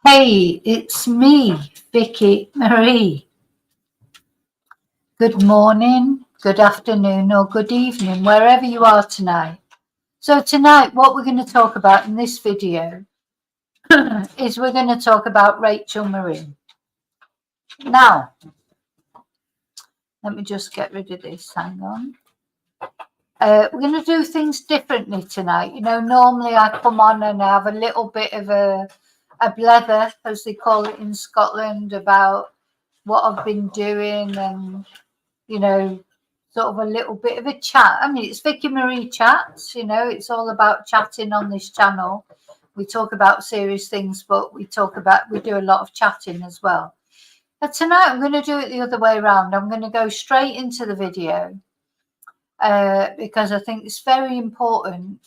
Hey, it's me, Vicky Marie. Good morning, good afternoon, or good evening, wherever you are tonight. So tonight, what we're going to talk about in this video is we're going to talk about Rachel Morin. Now, let me just get rid of this, hang on. We're going to do things differently tonight. You know, normally I come on and I have a little bit of a blether, as they call it in Scotland, about what I've been doing and, you know, sort of a little bit of a chat. I mean, it's Vicky Marie Chats, you know, it's all about chatting on this channel. We talk about serious things, but we do a lot of chatting as well. But tonight I'm going to do it the other way around. I'm going to go straight into the video because I think it's very important.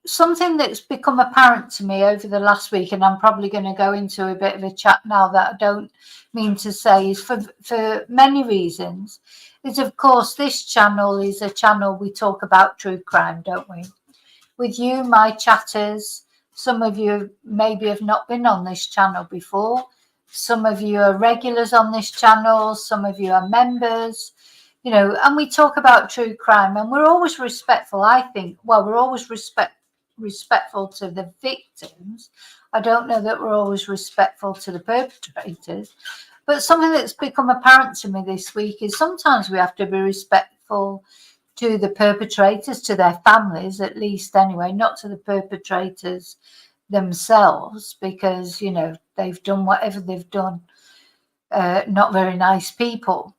Something that's become apparent to me over the last week, and I'm probably going to go into a bit of a chat now that I don't mean to say, is for many reasons, is of course this channel is a channel we talk about true crime, don't we? With you, my chatters, some of you maybe have not been on this channel before. Some of you are regulars on this channel. Some of you are members. You know, and we talk about true crime, and we're always respectful, I think. Well, we're always respectful to the victims. I don't know that we're always respectful to the perpetrators. But something that's become apparent to me this week is sometimes we have to be respectful to the perpetrators, to their families, at least anyway, not to the perpetrators themselves, because, you know, they've done whatever they've done. Not very nice people.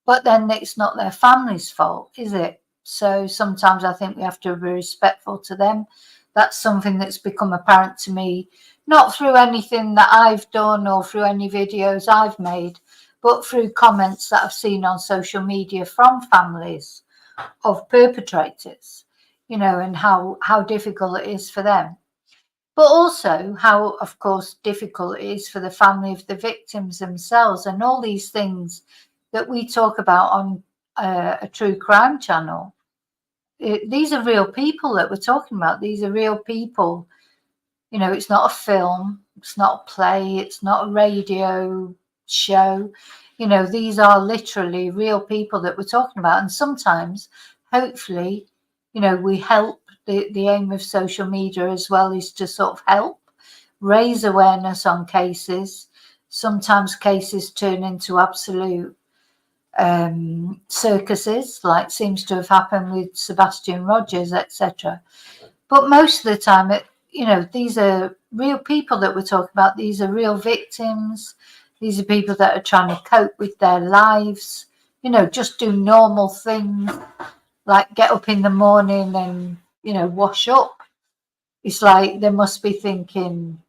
But then it's not their family's fault, is it? So sometimes I think we have to be respectful to them. That's something that's become apparent to me, not through anything that I've done or through any videos I've made, but through comments that I've seen on social media from families of perpetrators, you know, and how difficult it is for them. But also how, of course, difficult it is for the family of the victims themselves, and all these things that we talk about on a true crime channel. These are real people that we're talking about. These are real people. You know, it's not a film, it's not a play, it's not a radio show. You know, these are literally real people that we're talking about. And sometimes, hopefully, you know, we help. The aim of social media as well is to sort of help raise awareness on cases. Sometimes cases turn into absolute circuses, like seems to have happened with Sebastian Rogers, etc. But most of the time, you know, these are real people that we're talking about. These are real victims. These are people that are trying to cope with their lives, you know, just do normal things like get up in the morning and, you know, wash up. It's like they must be thinking,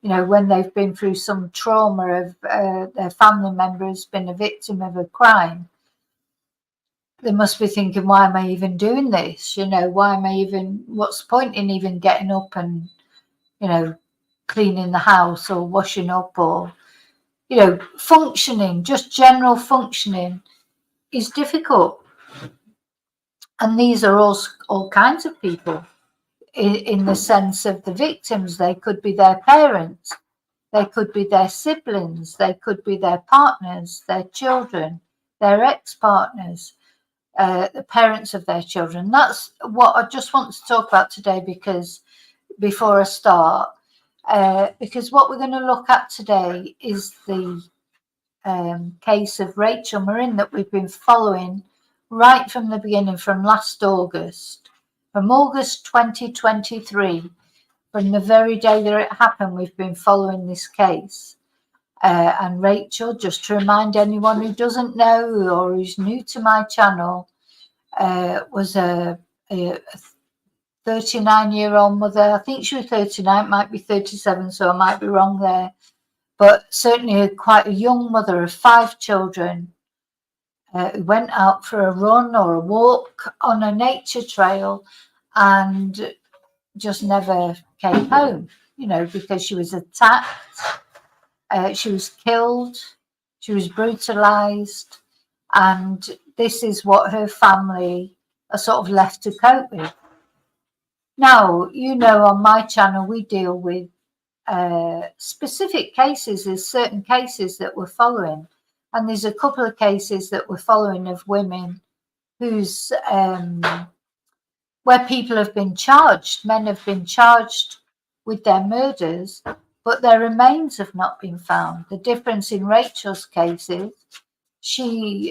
you know, when they've been through some trauma of their family member has been a victim of a crime, they must be thinking, why am I even doing this? You know, why am I even, what's the point in even getting up and, you know, cleaning the house or washing up or, you know, functioning, just general functioning is difficult. And these are all kinds of people in the sense of the victims. They could be their parents, they could be their siblings, they could be their partners, their children, their ex-partners, the parents of their children. That's what I just want to talk about today, because before I start, because what we're going to look at today is the case of Rachel Morin that we've been following right from the beginning, from last August, from August 2023. From the very day that it happened, we've been following this case. And Rachel, just to remind anyone who doesn't know or who's new to my channel, was a 39-year-old mother. I think she was 39, might be 37, so I might be wrong there. But certainly quite a young mother of 5 children who went out for a run or a walk on a nature trail and just never came home, you know, because she was attacked, she was killed, she was brutalized, and this is what her family are sort of left to cope with. Now, you know, on my channel we deal with specific cases. There's certain cases that we're following, and there's a couple of cases that we're following of women whose where people have been charged, men have been charged with their murders, but their remains have not been found. The difference in Rachel's case is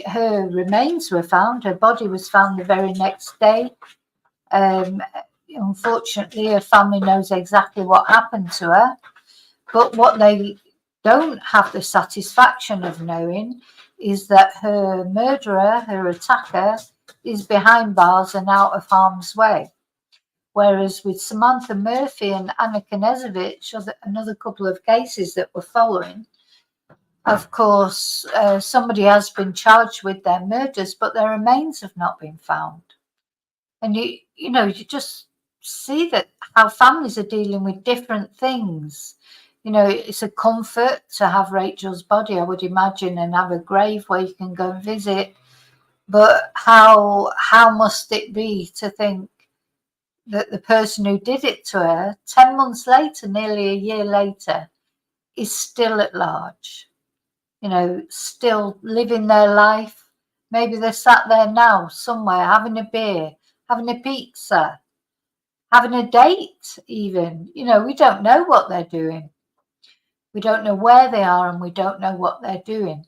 her remains were found, her body was found the very next day. Unfortunately, her family knows exactly what happened to her, but what they don't have the satisfaction of knowing is that her murderer, her attacker, is behind bars and out of harm's way. Whereas with Samantha Murphy and Anna Knezovich, another couple of cases that we're following, of course, somebody has been charged with their murders, but their remains have not been found. And you know, you just see that how families are dealing with different things. You know, it's a comfort to have Rachel's body, I would imagine, and have a grave where you can go and visit. But how must it be to think that the person who did it to her 10 months later, nearly a year later, is still at large, you know, still living their life. Maybe they're sat there now somewhere having a beer, having a pizza, having a date even. You know, we don't know what they're doing. We don't know where they are, and we don't know what they're doing.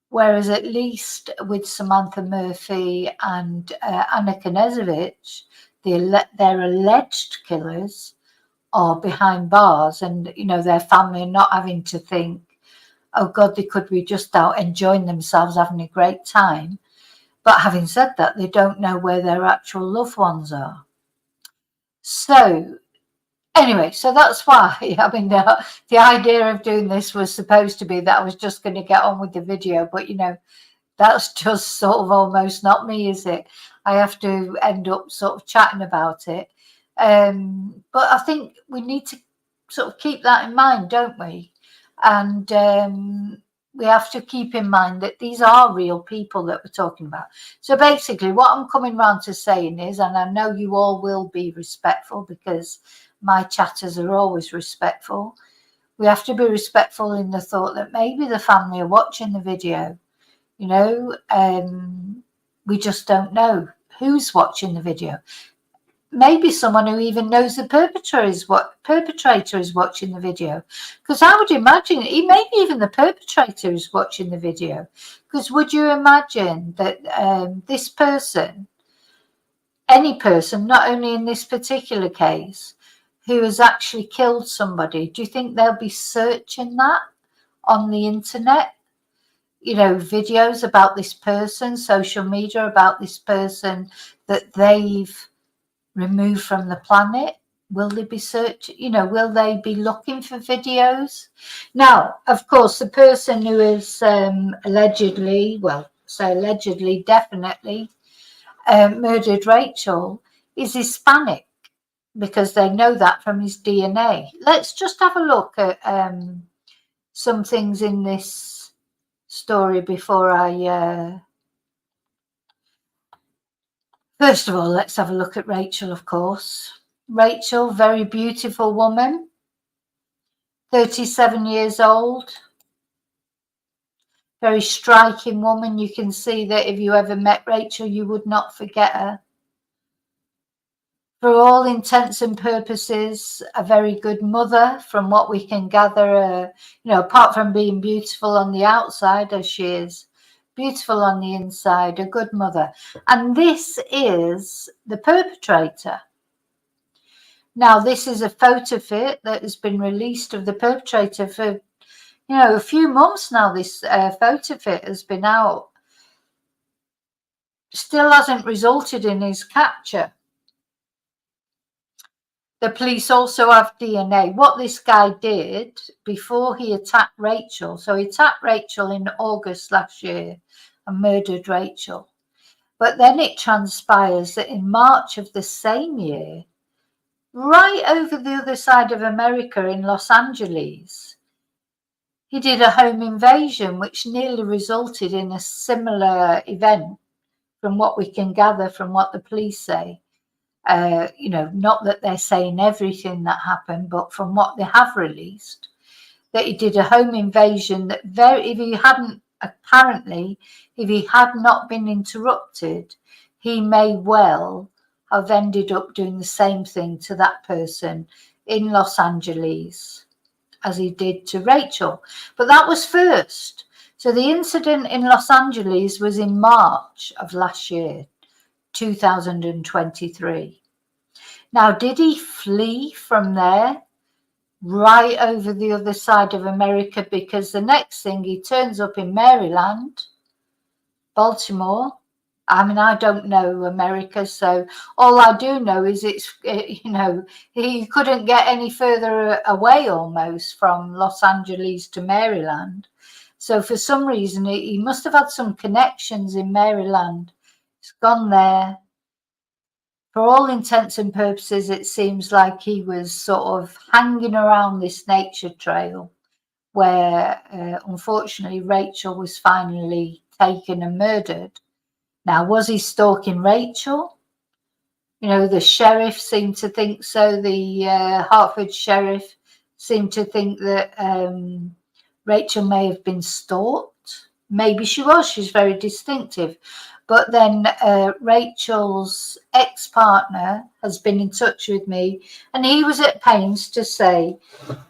Whereas at least with Samantha Murphy and Anna Knezovich, their alleged killers are behind bars, and, you know, their family are not having to think, oh God, they could be just out enjoying themselves, having a great time. But having said that, they don't know where their actual loved ones are. So anyway, so that's why, I mean, the idea of doing this was supposed to be that I was just going to get on with the video, but, you know, that's just sort of almost not me, is it? I have to end up sort of chatting about it. But I think we need to sort of keep that in mind, don't we? And we have to keep in mind that these are real people that we're talking about. So basically what I'm coming round to saying is, and I know you all will be respectful because my chatters are always respectful, we have to be respectful in the thought that maybe the family are watching the video. You know, we just don't know who's watching the video. Maybe someone who even knows the perpetrator is watching the video. Because I would imagine, maybe even the perpetrator is watching the video. Because would you imagine that this person, any person, not only in this particular case, who has actually killed somebody, do you think they'll be searching that on the internet? You know, videos about this person, social media about this person that they've removed from the planet. Will they be searching, you know, will they be looking for videos? Now, of course, the person who is allegedly, well, so allegedly, definitely murdered Rachel is Hispanic, because they know that from his DNA. Let's just have a look at some things in this story before I... First of all, let's have a look at Rachel, of course. Rachel, very beautiful woman, 37 years old, very striking woman. You can see that if you ever met Rachel, you would not forget her. For all intents and purposes, a very good mother, from what we can gather, you know, apart from being beautiful on the outside, as she is, beautiful on the inside, a good mother. And this is the perpetrator. Now, this is a photofit that has been released of the perpetrator for, you know, a few months now. This photofit has been out. Still hasn't resulted in his capture. The police also have DNA. What this guy did before he attacked Rachel, so he attacked Rachel in August last year and murdered Rachel. But then it transpires that in March of the same year, right over the other side of America in Los Angeles, he did a home invasion, which nearly resulted in a similar event, from what we can gather from what the police say. You know, not that they're saying everything that happened, but from what they have released, that he did a home invasion that if he hadn't, apparently, if he had not been interrupted, he may well have ended up doing the same thing to that person in Los Angeles as he did to Rachel. But that was first. So the incident in Los Angeles was in March of last year, 2023. Now, did he flee from there right over the other side of America? Because the next thing, he turns up in Maryland, Baltimore. I mean, I don't know America, so all I do know is it's, you know, he couldn't get any further away almost from Los Angeles to Maryland. So for some reason, he must have had some connections in Maryland. He's gone there. For all intents and purposes, it seems like he was sort of hanging around this nature trail where, unfortunately, Rachel was finally taken and murdered. Now, was he stalking Rachel? You know, the sheriff seemed to think so. The Hartford sheriff seemed to think that Rachel may have been stalked. Maybe she was. She's very distinctive. But then Rachel's ex-partner has been in touch with me, and he was at pains to say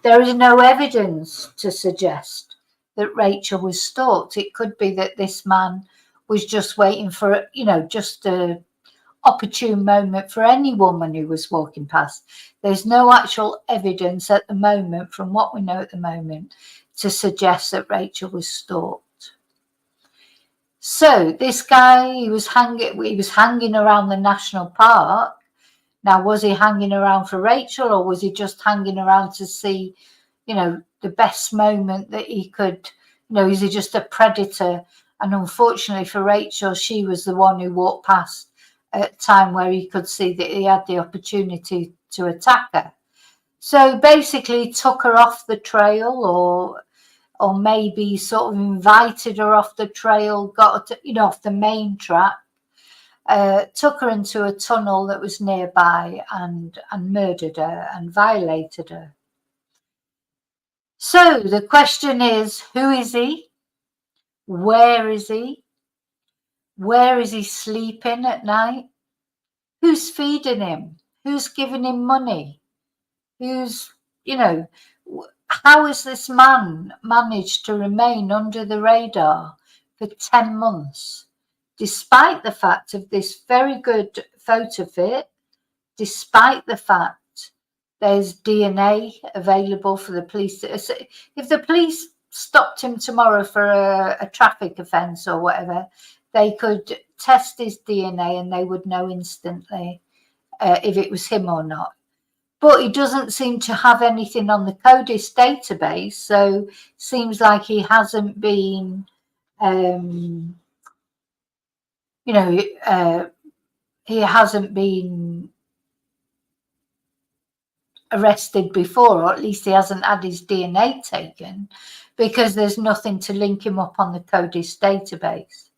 there is no evidence to suggest that Rachel was stalked. It could be that this man was just waiting for, you know, just a opportune moment for any woman who was walking past. There's no actual evidence at the moment, from what we know at the moment, to suggest that Rachel was stalked. So this guy, he was hanging around the national park. Now, was he hanging around for Rachel, or was he just hanging around to see, you know, the best moment that he could, you know, is he just a predator? And unfortunately for Rachel, she was the one who walked past at a time where he could see that he had the opportunity to attack her. So basically took her off the trail, or maybe sort of invited her off the trail, got her to, you know, off the main track, took her into a tunnel that was nearby and murdered her and violated her. So the question is, who is he? Where is he? Where is he sleeping at night? Who's feeding him? Who's giving him money? Who's, you know, how has this man managed to remain under the radar for 10 months, despite the fact of this very good photo fit, despite the fact There's DNA available for the police. If the police stopped him tomorrow for a traffic offence or whatever, they could test his DNA and they would know instantly if it was him or not. But he doesn't seem to have anything on the CODIS database, so seems like he hasn't been, he hasn't been arrested before, or at least he hasn't had his DNA taken, because there's nothing to link him up on the CODIS database.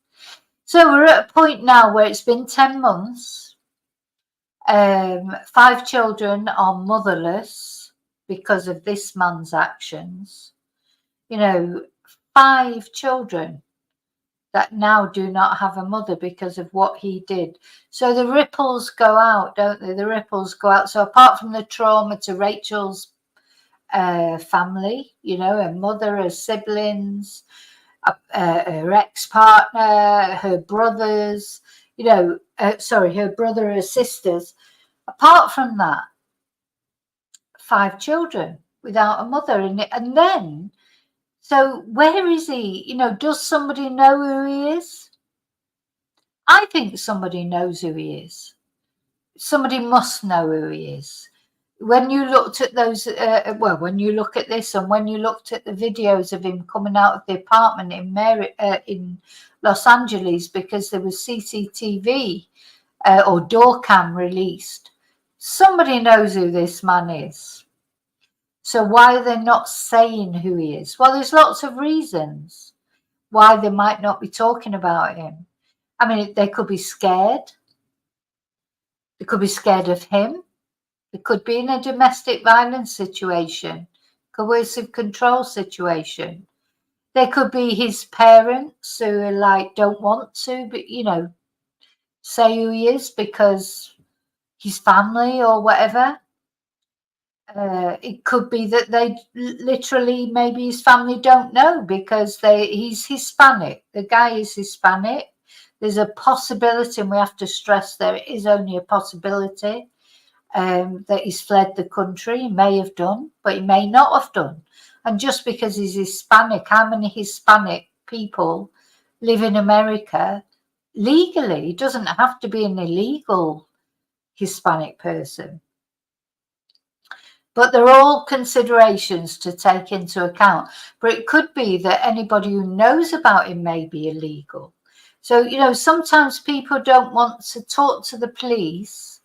So we're at a point now where it's been 10 months. 5 children are motherless because of this man's actions. 5 children that now do not have a mother because of what he did. So the ripples go out, don't they? The ripples go out. So apart from the trauma to Rachel's family, her mother, her siblings, her ex-partner, her brothers, her brother, her sisters. Apart from that, 5 children without a mother. And then, so where is he? Does somebody know who he is? I think somebody knows who he is. Somebody must know who he is. When you looked at those, when you look at this and when you looked at the videos of him coming out of the apartment in Los Angeles, because there was CCTV or door cam released, somebody knows who this man is. So why are they not saying who he is? Well, there's lots of reasons why they might not be talking about him. I mean, they could be scared. They could be scared of him. They could be in a domestic violence situation, coercive control situation. There could be his parents who are like, don't want to, but, say who he is because his family or whatever. It could be that they literally, maybe his family don't know because he's Hispanic. The guy is Hispanic. There's a possibility, and we have to stress there is only a possibility, that he's fled the country. He may have done, but he may not have done. And just because he's Hispanic, how many Hispanic people live in America legally? He doesn't have to be an illegal Hispanic person. But they're all considerations to take into account. But it could be that anybody who knows about him may be illegal. So, sometimes people don't want to talk to the police,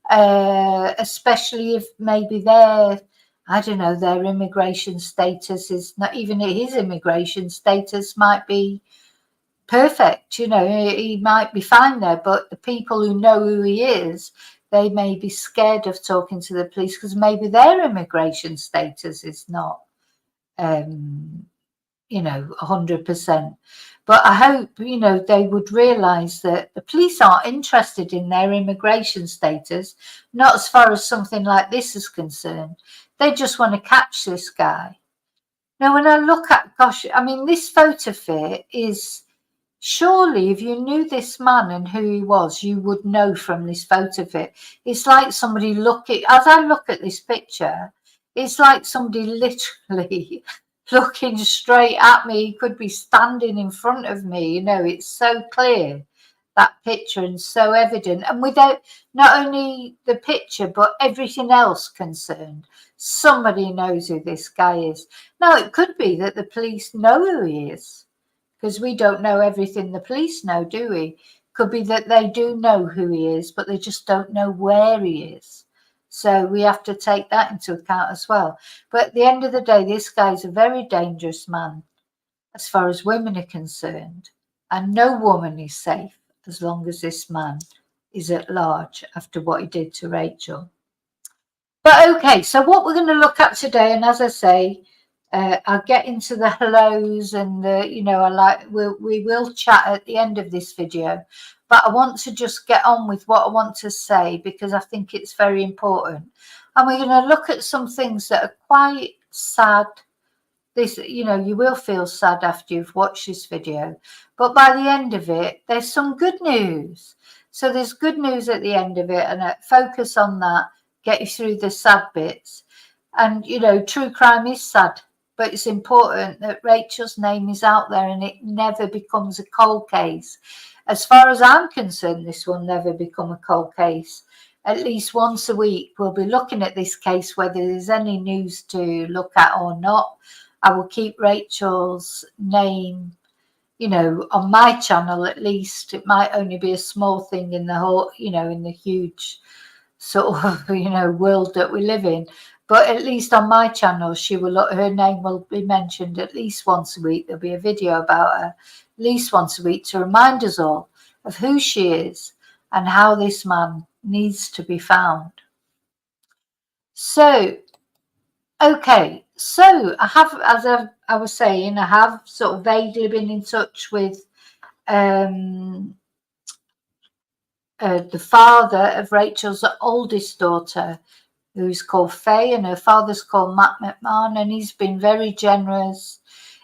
especially if maybe their immigration status is not, even his immigration status might be perfect. He might be fine there, but the people who know who he is, they may be scared of talking to the police because maybe their immigration status is not, 100%. But I hope, they would realise that the police aren't interested in their immigration status, not as far as something like this is concerned. They just want to catch this guy. Now, when I look at, this photofit is, surely if you knew this man and who he was, you would know from this photofit. It's like somebody as I look at this picture, it's like somebody literally looking straight at me. He could be standing in front of me. It's so clear, that picture, and so evident. And without not only the picture, but everything else concerned, somebody knows who this guy is. Now, it could be that the police know who he is, because we don't know everything the police know, do we? Could be that they do know who he is, but they just don't know where he is. So we have to take that into account as well. But at the end of the day, this guy's a very dangerous man as far as women are concerned. And no woman is safe as long as this man is at large after what he did to Rachel. But okay, so what we're going to look at today, and as I say, I'll get into the hellos and we will chat at the end of this video. But I want to just get on with what I want to say because I think it's very important. And we're going to look at some things that are quite sad. You will feel sad after you've watched this video. But by the end of it, there's some good news. So there's good news at the end of it, and focus on that. get you through the sad bits. And, you know, true crime is sad, but it's important that Rachel's name is out there and it never becomes a cold case. As far as I'm concerned, this will never become a cold case. At least once a week, we'll be looking at this case, whether there's any news to look at or not. I will keep Rachel's name, you know, on my channel at least. It might only be a small thing in the whole, you know, in the huge sort of, you know, world that we live in. But at least on my channel, her name will be mentioned at least once a week. There'll be a video about her at least once a week to remind us all of who she is and how this man needs to be found. So, okay, so I have, as I was saying, I have sort of vaguely been in touch with the father of Rachel's oldest daughter, who's called Faye, and her father's called Matt McMahon, and he's been very generous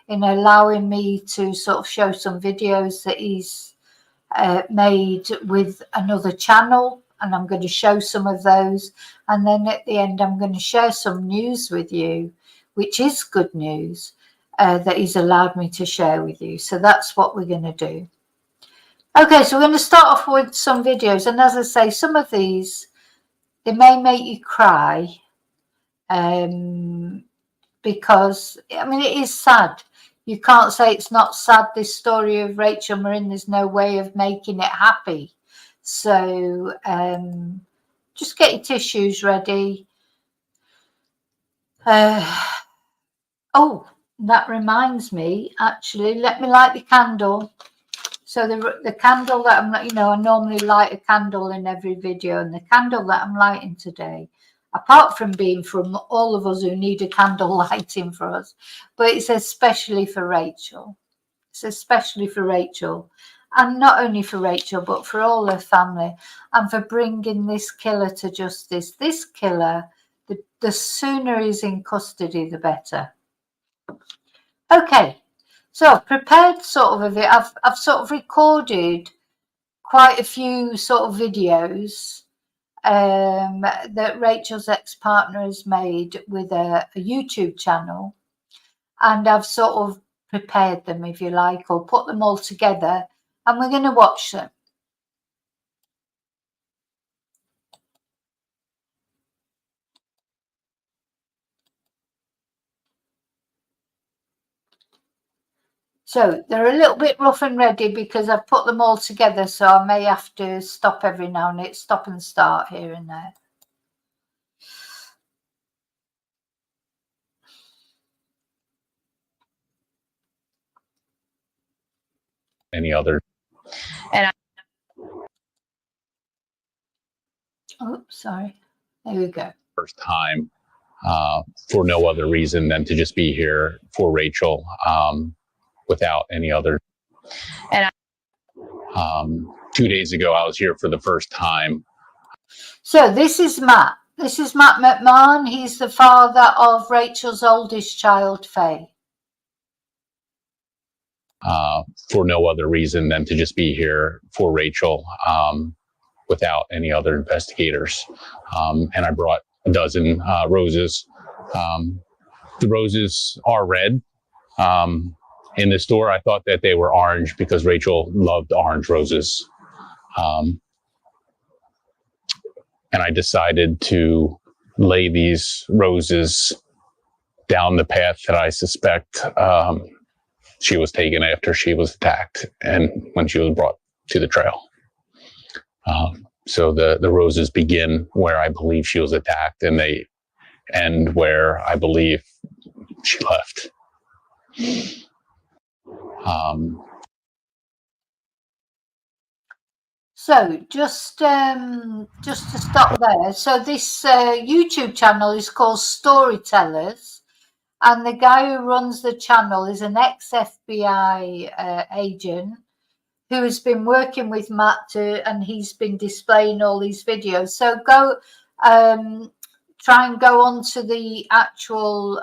in allowing me to sort of show some videos that he's made with another channel, and I'm going to show some of those, and then at the end I'm going to share some news with you, which is good news, that he's allowed me to share with you. So that's what we're going to do. Okay, so we're going to start off with some videos, and as I say, some of these, they may make you cry, because, I mean, it is sad. You can't say it's not sad, this story of Rachel Morin. There's no way of making it happy. So just get your tissues ready. Oh, that reminds me, actually, let me light the candle. So the candle that I'm, you know, I normally light a candle in every video, and the candle that I'm lighting today, apart from being from all of us who need a candle lighting for us, but it's especially for Rachel. It's especially for Rachel, and not only for Rachel, but for all her family, and for bringing this killer to justice. This killer, the sooner he's in custody, the better. Okay. So I've prepared sort of I've sort of recorded quite a few sort of videos that Rachel's ex-partner has made with a YouTube channel, and I've sort of prepared them, if you like, or put them all together, and we're going to watch them. So they're a little bit rough and ready because I've put them all together, so I may have to stop every now and then, stop and start here and there. Any other. And oh, sorry. There we go. First time, for no other reason than to just be here for Rachel, without any other. And 2 days ago, I was here for the first time. So this is Matt. This is Matt McMahon. He's the father of Rachel's oldest child, Faye. For no other reason than to just be here for Rachel, without any other investigators. And I brought a dozen roses. The roses are red. In the store, I thought that they were orange because Rachel loved orange roses. And I decided to lay these roses down the path that I suspect she was taken after she was attacked and when she was brought to the trail. So the roses begin where I believe she was attacked, and they end where I believe she left. So just to stop there. So this YouTube channel is called Storytellers, and the guy who runs the channel is an ex-FBI agent who has been working with Matt and he's been displaying all these videos. So go try and go onto the actual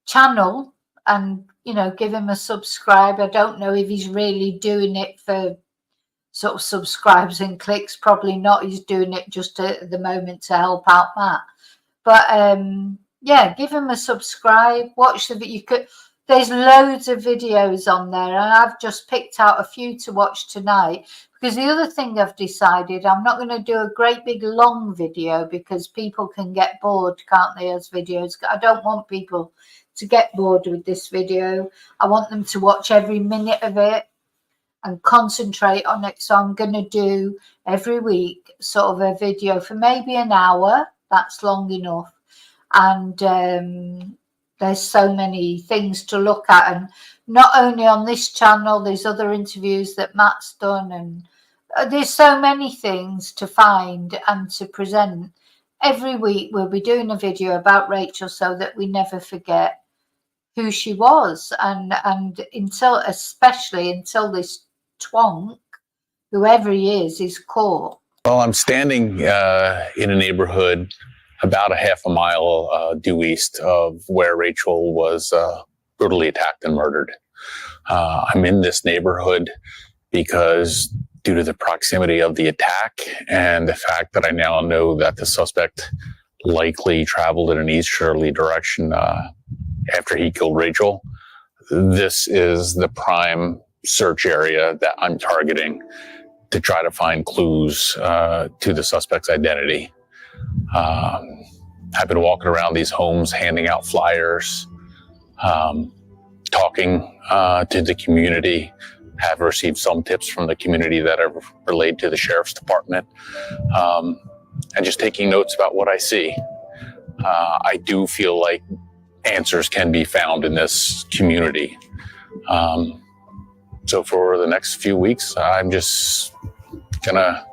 channel and, you know, give him a subscribe. I don't know if he's really doing it for sort of subscribes and clicks. Probably not. He's doing it just at the moment to help out Matt. But yeah, give him a subscribe. Watch the video. There's loads of videos on there, and I've just picked out a few to watch tonight. Because the other thing I've decided, I'm not going to do a great big long video because people can get bored, can't they, as videos? I don't want people to get bored with this video. I want them to watch every minute of it and concentrate on it. So I'm going to do every week sort of a video for maybe an hour. That's long enough. And there's so many things to look at. And not only on this channel, there's other interviews that Matt's done. And there's so many things to find and to present. Every week we'll be doing a video about Rachel so that we never forget who she was. And especially until this twonk, whoever he is caught. Well, I'm standing in a neighborhood about a half a mile due east of where Rachel was brutally attacked and murdered. I'm in this neighborhood because due to the proximity of the attack and the fact that I now know that the suspect likely traveled in an easterly direction after he killed Rachel, this is the prime search area that I'm targeting to try to find clues to the suspect's identity. I've been walking around these homes, handing out flyers, talking to the community, have received some tips from the community that are relayed to the sheriff's department, and just taking notes about what I see. I do feel like answers can be found in this community. So for the next few weeks, I'm just gonna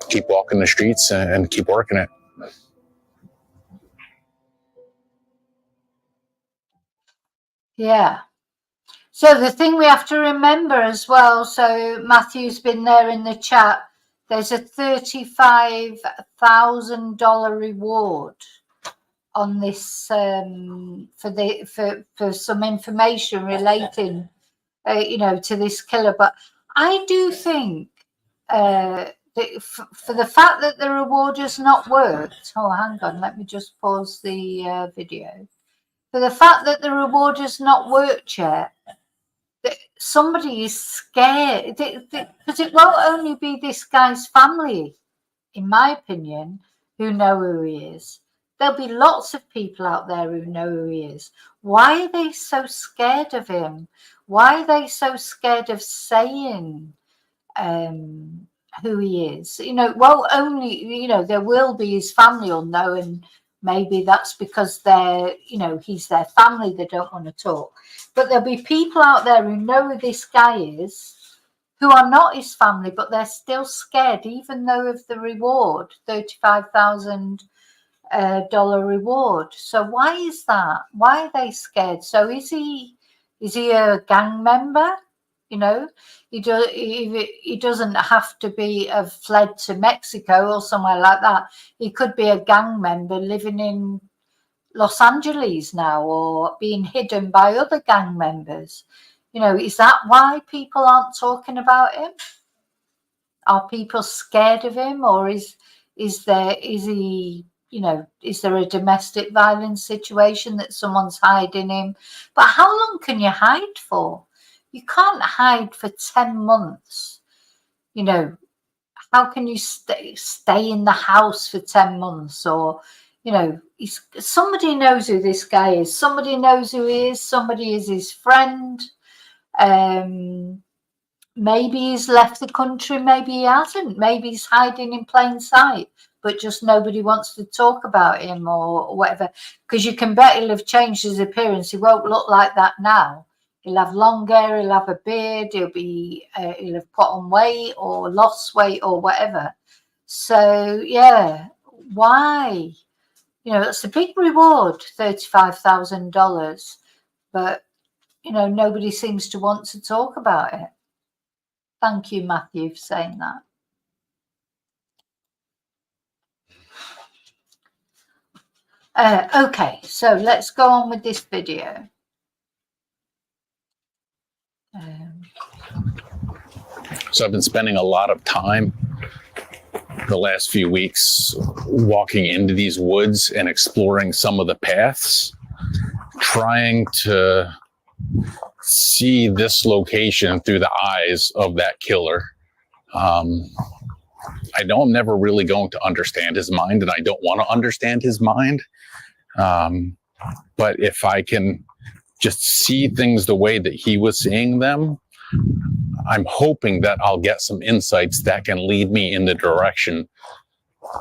keep walking the streets and keep working it. Yeah. So the thing we have to remember as well, so Matthew's been there in the chat, there's a $35,000 reward on this for some information relating to this killer. But I do think for the fact that the reward has not worked, hang on, let me just pause the video. For the fact that the reward has not worked yet, somebody is scared, because it won't only be this guy's family, in my opinion, who know who he is. There'll be lots of people out there who know who he is. Why are they so scared of him? Why are they so scared of saying who he is? Well, only, there will be his family will know, and maybe that's because he's their family, they don't want to talk. But there'll be people out there who know who this guy is, who are not his family, but they're still scared, even though of the reward, $35,000 reward. So why is that? Why are they scared? So is he a gang member? He doesn't have to have fled to Mexico or somewhere like that. He could be a gang member living in Los Angeles now, or being hidden by other gang members. Is that why people aren't talking about him? Are people scared of him, or is there a domestic violence situation that someone's hiding him? But how long can you hide for? You can't hide for 10 months. How can you stay in the house for 10 months? Or, somebody knows who this guy is. Somebody knows who he is. Somebody is his friend. Maybe he's left the country. Maybe he hasn't. Maybe he's hiding in plain sight, but just nobody wants to talk about him or whatever. Because you can bet he'll have changed his appearance. He won't look like that now. He'll have long hair, he'll have a beard, he'll have put on weight or lost weight or whatever. So, yeah, why? It's a big reward, $35,000. But, nobody seems to want to talk about it. Thank you, Matthew, for saying that. Okay, so let's go on with this video. So I've been spending a lot of time the last few weeks walking into these woods and exploring some of the paths, trying to see this location through the eyes of that killer. I know I'm never really going to understand his mind, and I don't want to understand his mind. But if I can just see things the way that he was seeing them, I'm hoping that I'll get some insights that can lead me in the direction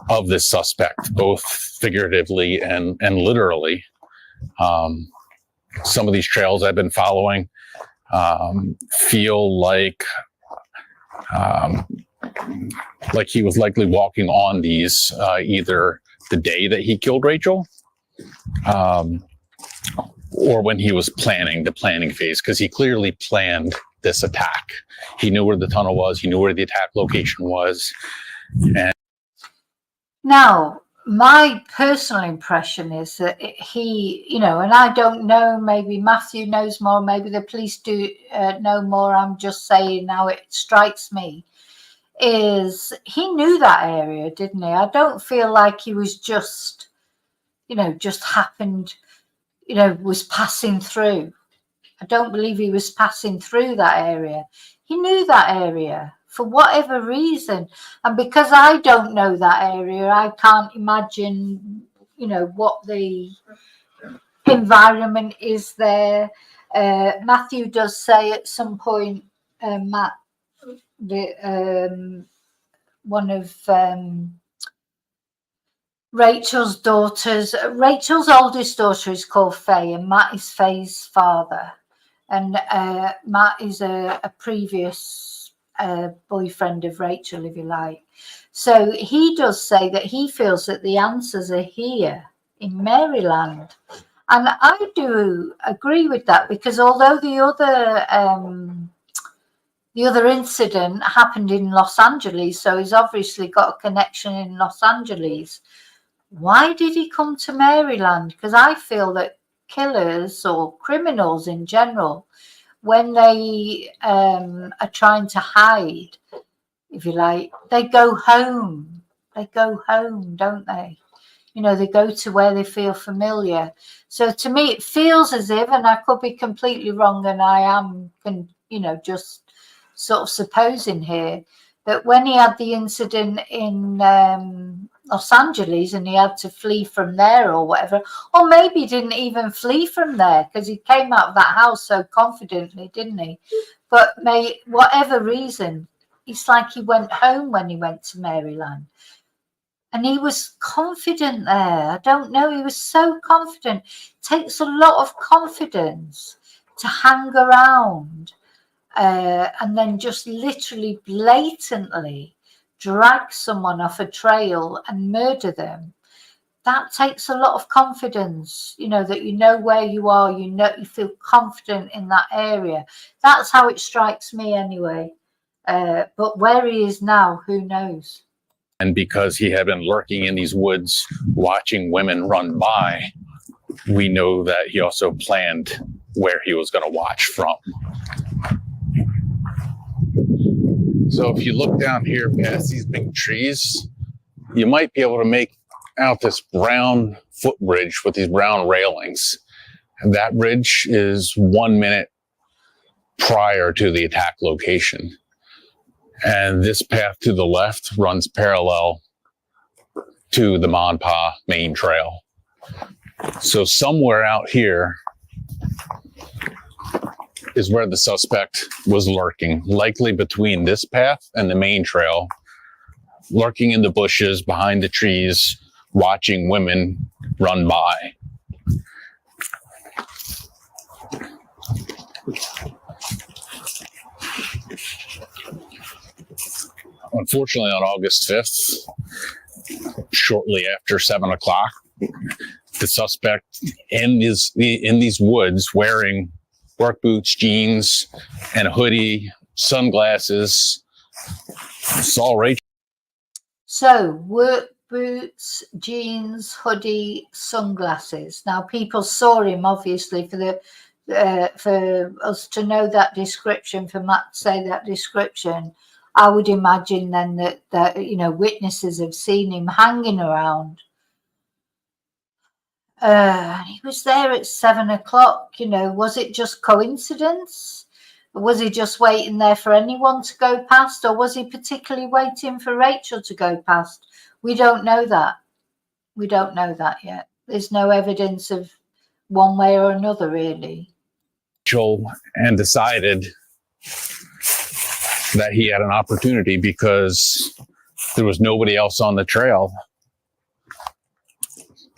of this suspect, both figuratively and literally. Some of these trails I've been following feel like he was likely walking on these either the day that he killed Rachel, or when he was planning the planning phase, because he clearly planned this attack. He knew where the tunnel was. He knew where the attack location was. And now, my personal impression is that he, you know, and I don't know, maybe Matthew knows more, maybe the police do know more. I'm just saying now it strikes me, is he knew that area, didn't he? I don't feel like he was just, you know, just happened, you know, was passing through. I don't believe he was passing through that area. He knew that area for whatever reason. And because I don't know that area, I can't imagine, you know, what the environment is there. Matthew does say at some point, Matt, one of Rachel's daughters, Rachel's oldest daughter is called Faye, and Matt is Faye's father. And Matt is a previous boyfriend of Rachel, if you like. So he does say that he feels that the answers are here in Maryland. And I do agree with that, because although the other incident happened in Los Angeles, so he's obviously got a connection in Los Angeles, why did he come to Maryland? Because I feel that killers or criminals in general, when they are trying to hide, if you like, they go home. They go home, don't they? You know, they go to where they feel familiar. So to me, it feels as if, and I could be completely wrong, and I am, you know, just sort of supposing here, that when he had the incident in Los Angeles and he had to flee from there or whatever, or maybe he didn't even flee from there because he came out of that house so confidently, didn't he? But whatever reason, it's like he went home when he went to Maryland. And he was confident there. I don't know. He was so confident. It takes a lot of confidence to hang around and then just literally blatantly drag someone off a trail and murder them. That takes a lot of confidence, you know, that you know where you are, you know, you feel confident in that area. That's how it strikes me anyway. But where he is now, who knows? And because he had been lurking in these woods, watching women run by, we know that he also planned where he was going to watch from. So if you look down here past these big trees, you might be able to make out this brown footbridge with these brown railings. And that bridge is 1 minute prior to the attack location. And this path to the left runs parallel to the Monpa main trail. So somewhere out here is where the suspect was lurking, likely between this path and the main trail, lurking in the bushes behind the trees, watching women run by. Unfortunately, on August 5th, shortly after 7 o'clock, the suspect in these woods wearing work boots, jeans, and a hoodie, sunglasses, saw Rachel. So work boots, jeans, hoodie, sunglasses. Now people saw him obviously for the for us to know that description, for Matt to say that description, I would imagine then that witnesses have seen him hanging around. He was there at 7 o'clock. Was it just coincidence? Was he just waiting there for anyone to go past, or was he particularly waiting for Rachel to go past? We don't know that. We don't know that yet. There's no evidence of one way or another, really. Rachel, and decided that he had an opportunity because there was nobody else on the trail.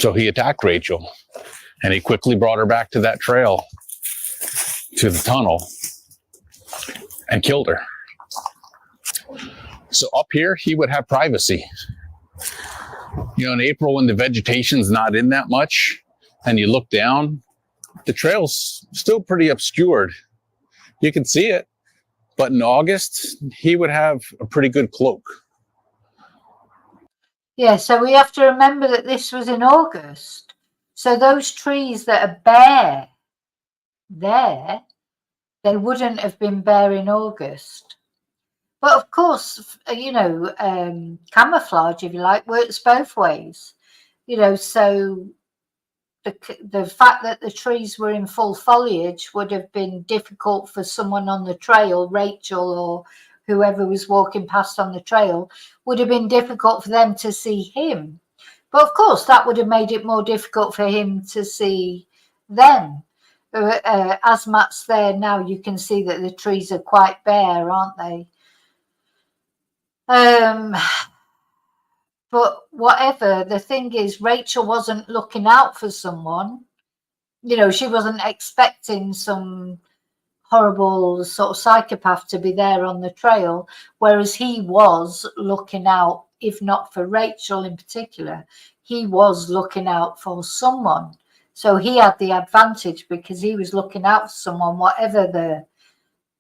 So he attacked Rachel, and he quickly brought her back to that trail, to the tunnel, and killed her. So up here, he would have privacy. In April, when the vegetation's not in that much, and you look down, the trail's still pretty obscured. You can see it, but in August, he would have a pretty good cloak. Yeah, so we have to remember that this was in August. So those trees that are bare there, they wouldn't have been bare in August. But of course, camouflage, if you like, works both ways. So the fact that the trees were in full foliage would have been difficult for someone on the trail, Rachel or whoever was walking past on the trail, would have been difficult for them to see him. But of course, that would have made it more difficult for him to see them. As Matt's there now, you can see that the trees are quite bare, aren't they? But whatever, the thing is, Rachel wasn't looking out for someone. She wasn't expecting some horrible sort of psychopath to be there on the trail, whereas he was looking out, if not for Rachel in particular, he was looking out for someone. So he had the advantage because he was looking out for someone, whatever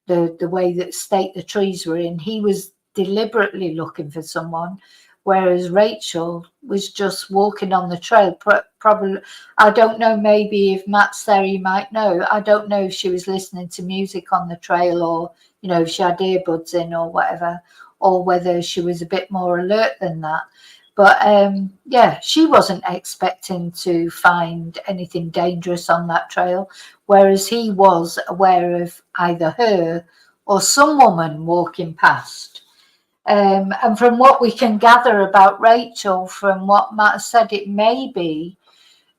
the way that state the trees were in. He was deliberately looking for someone, whereas Rachel was just walking on the trail. Probably, I don't know, maybe if Matt's there, he might know. I don't know if she was listening to music on the trail, or, if she had earbuds in or whatever, or whether she was a bit more alert than that. But yeah, she wasn't expecting to find anything dangerous on that trail, whereas he was aware of either her or some woman walking past. And from what we can gather about Rachel, from what Matt said, it may be,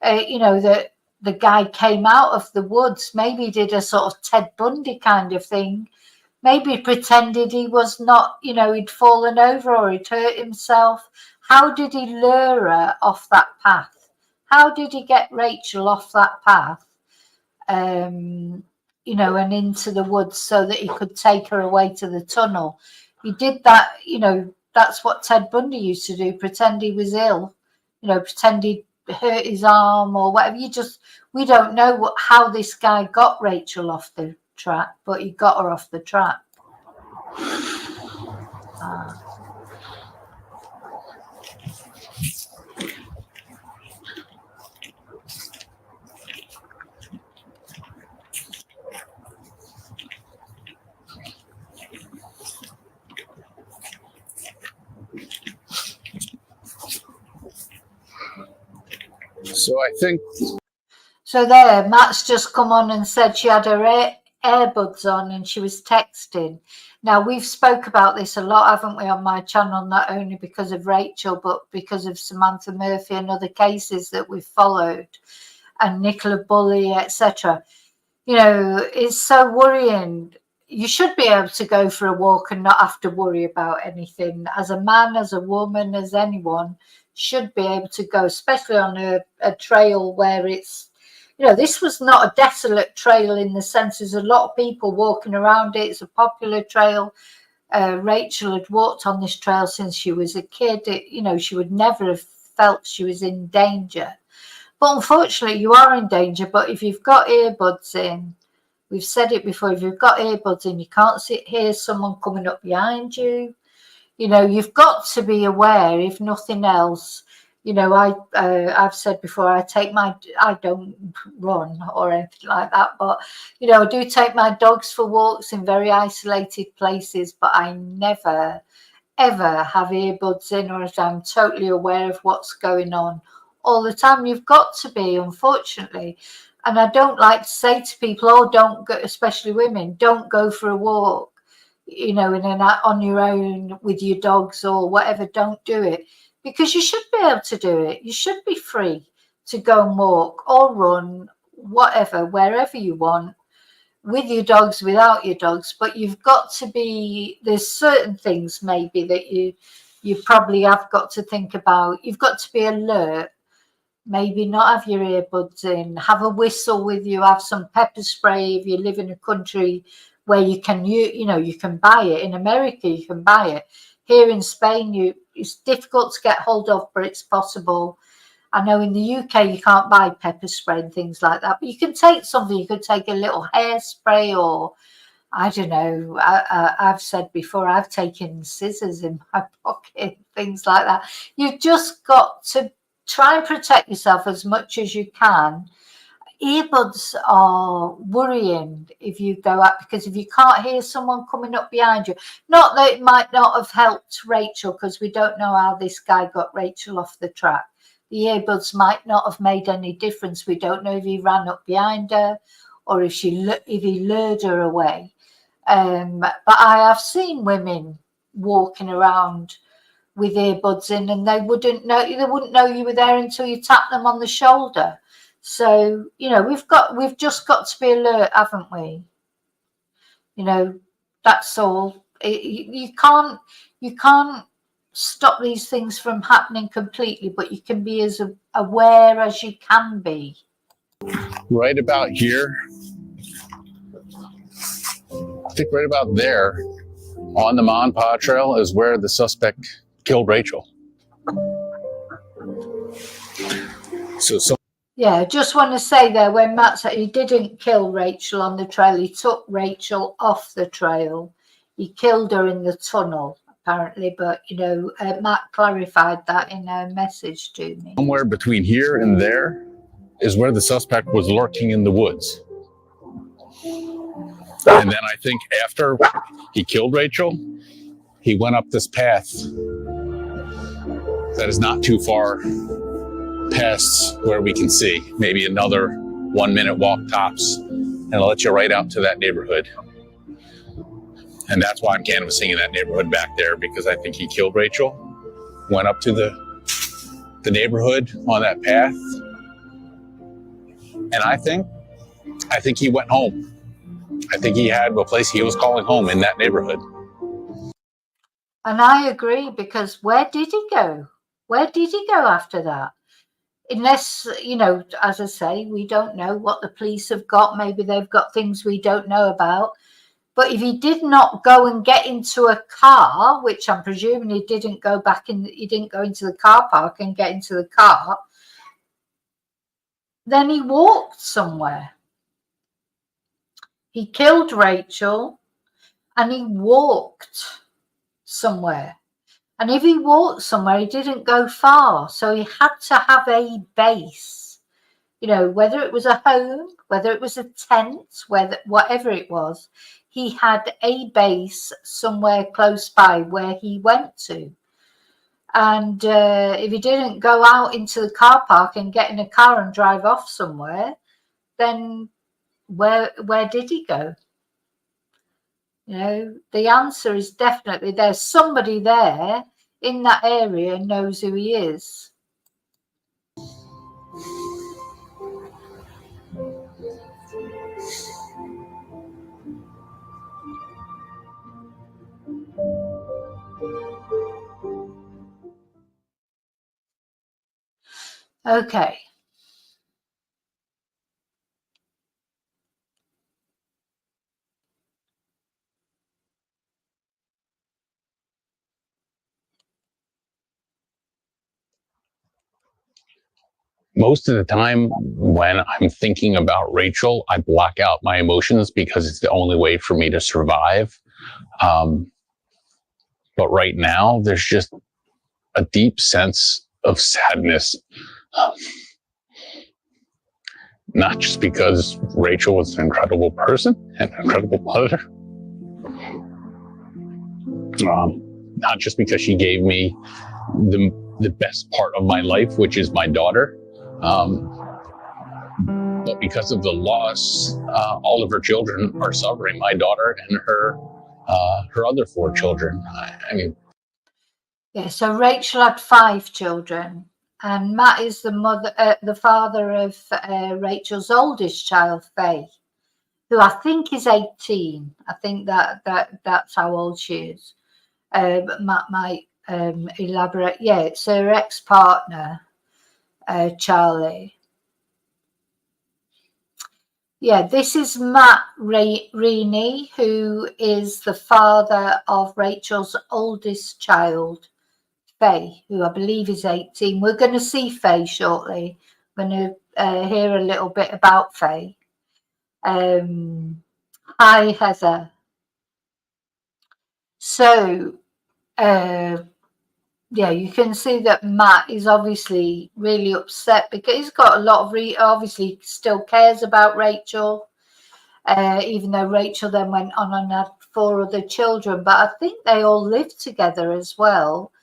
that the guy came out of the woods, maybe did a sort of Ted Bundy kind of thing, maybe pretended he was not, he'd fallen over or he'd hurt himself. How did he lure her off that path? How did he get Rachel off that path, and into the woods so that he could take her away to the tunnel? He did that, that's what Ted Bundy used to do, pretend he was ill, pretend he hurt his arm or whatever. We don't know how this guy got Rachel off the track, but he got her off the track. So there, Matt's just come on and said she had her earbuds on and she was texting. Now, we've spoke about this a lot, haven't we, on my channel, not only because of Rachel, but because of Samantha Murphy and other cases that we've followed, and Nicola Bulley, etc. It's so worrying. You should be able to go for a walk and not have to worry about anything. As a man, as a woman, as anyone, should be able to go, especially on a trail where it's, this was not a desolate trail in the sense there's a lot of people walking around it. It's a popular trail. Rachel had walked on this trail since she was a kid. She would never have felt she was in danger. But unfortunately, you are in danger. But if you've got earbuds in, we've said it before, if you've got earbuds in, you can't hear someone coming up behind you. You've got to be aware, if nothing else, You know, I've said before, I don't run or anything like that, but you know, I do take my dogs for walks in very isolated places, but I never ever have earbuds in, or if I'm totally aware of what's going on all the time. You've got to be, unfortunately. And I don't like to say to people, oh, don't go, especially women, don't go for a walk, you know, on your own with your dogs or whatever. Don't do it, because you should be able to do it. You should be free to go and walk or run, whatever, wherever you want, with your dogs, without your dogs. But you've got to be, there's certain things maybe that you probably have got to think about. You've got to be alert. Maybe not have your earbuds in, have a whistle with you, have some pepper spray if you live in a country where you can, you know, you can buy it. In America, you can buy it. Here in Spain, it's difficult to get hold of, but it's possible. I know in the UK you can't buy pepper spray and things like that, but you can take something. You could take a little hairspray, or I don't know. I've said before, I've taken scissors in my pocket, things like that. You've just got to try and protect yourself as much as you can. Earbuds are worrying if you go out, because if you can't hear someone coming up behind you, not that it might not have helped Rachel, because we don't know how this guy got Rachel off the track. The earbuds might not have made any difference. We don't know if he ran up behind her or if he lured her away. But I have seen women walking around with earbuds in, and they wouldn't know you were there until you tap them on the shoulder. So, you know, we've just got to be alert, haven't we? You know, that's all. You can't stop these things from happening completely, but you can be as aware as you can be. Right about here, I think right about there on the Mon Pa Trail is where the suspect killed Rachel. Yeah, just want to say there, when Matt said he didn't kill Rachel on the trail, he took Rachel off the trail. He killed her in the tunnel, apparently, but, you know, Matt clarified that in a message to me. Somewhere between here and there is where the suspect was lurking in the woods. And then I think after he killed Rachel, he went up this path that is not too far past where we can see, maybe another 1 minute walk tops, and it'll let you right out to that neighborhood. And that's why I'm canvassing in that neighborhood back there, because I think he killed Rachel, went up to the neighborhood on that path, and I think he went home. I think he had a place he was calling home in that neighborhood. And I agree, because where did he go? Where did he go after that? Unless, you know, as I say, we don't know what the police have got. Maybe they've got things we don't know about. But if he did not go and get into a car, which I'm presuming he didn't go he didn't go into the car park and get into the car, then he walked somewhere. He killed Rachel and he walked somewhere. And if he walked somewhere, he didn't go far. So he had to have a base, you know, whether it was a home, whether it was a tent, whatever it was, he had a base somewhere close by where he went to. And if he didn't go out into the car park and get in a car and drive off somewhere, then where did he go? You know, the answer is definitely there's somebody there in that area knows who he is. Okay. Most of the time when I'm thinking about Rachel, I block out my emotions because it's the only way for me to survive. But right now, there's just a deep sense of sadness. Not just because Rachel was an incredible person and an incredible mother. Not just because she gave me the best part of my life, which is my daughter. But because of the loss, all of her children are suffering. My daughter and her other 4 children. I mean, yeah. So Rachel had 5 children, and Matt is the father of Rachel's oldest child, Faye, who I think is 18. I think that's how old she is. But Matt might elaborate. Yeah, it's her ex-partner, Charlie. Yeah, this is Matt Reaney, who is the father of Rachel's oldest child, Faye, who I believe is 18. We're going to see Faye shortly. We're going to hear a little bit about Faye. Hi, Heather. So, yeah, you can see that Matt is obviously really upset because he's got a lot of obviously still cares about Rachel, even though Rachel then went on and had 4 other children. But I think they all lived together as well.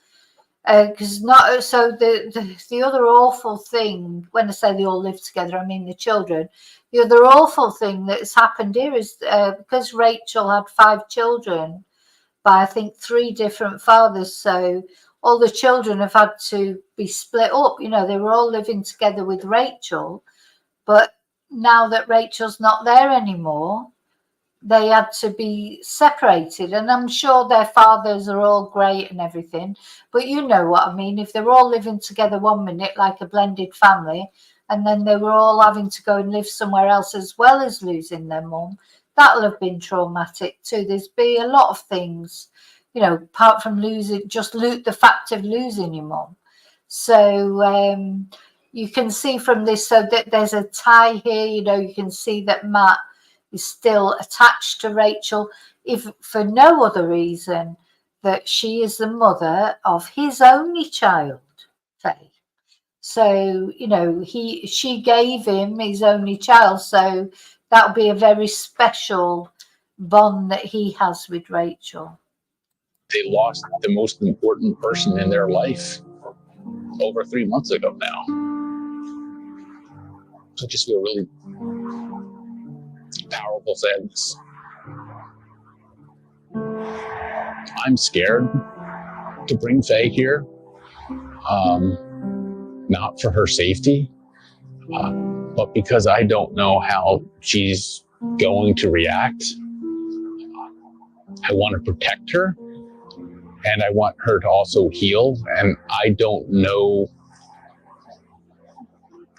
Because not so the other awful thing, when I say they all live together, I mean the children. The other awful thing that's happened here is because Rachel had 5 children by I think 3 different fathers, so all the children have had to be split up. You know, they were all living together with Rachel, but now that Rachel's not there anymore, they had to be separated. And I'm sure their fathers are all great and everything, but you know what I mean. If they were all living together one minute like a blended family, and then they were all having to go and live somewhere else as well as losing their mum, that'll have been traumatic too. There's been a lot of things, you know, apart from losing, just the fact of losing your mum. So you can see from this, so that there's a tie here. You know, you can see that Matt is still attached to Rachel, if for no other reason that she is the mother of his only child, Faye. So, you know, she gave him his only child, so that'll be a very special bond that he has with Rachel. they lost the most important person in their life over 3 months ago now. So I just feel really powerful sadness. I'm scared to bring Faye here, not for her safety, but because I don't know how she's going to react. I want to protect her, and I want her to also heal, and I don't know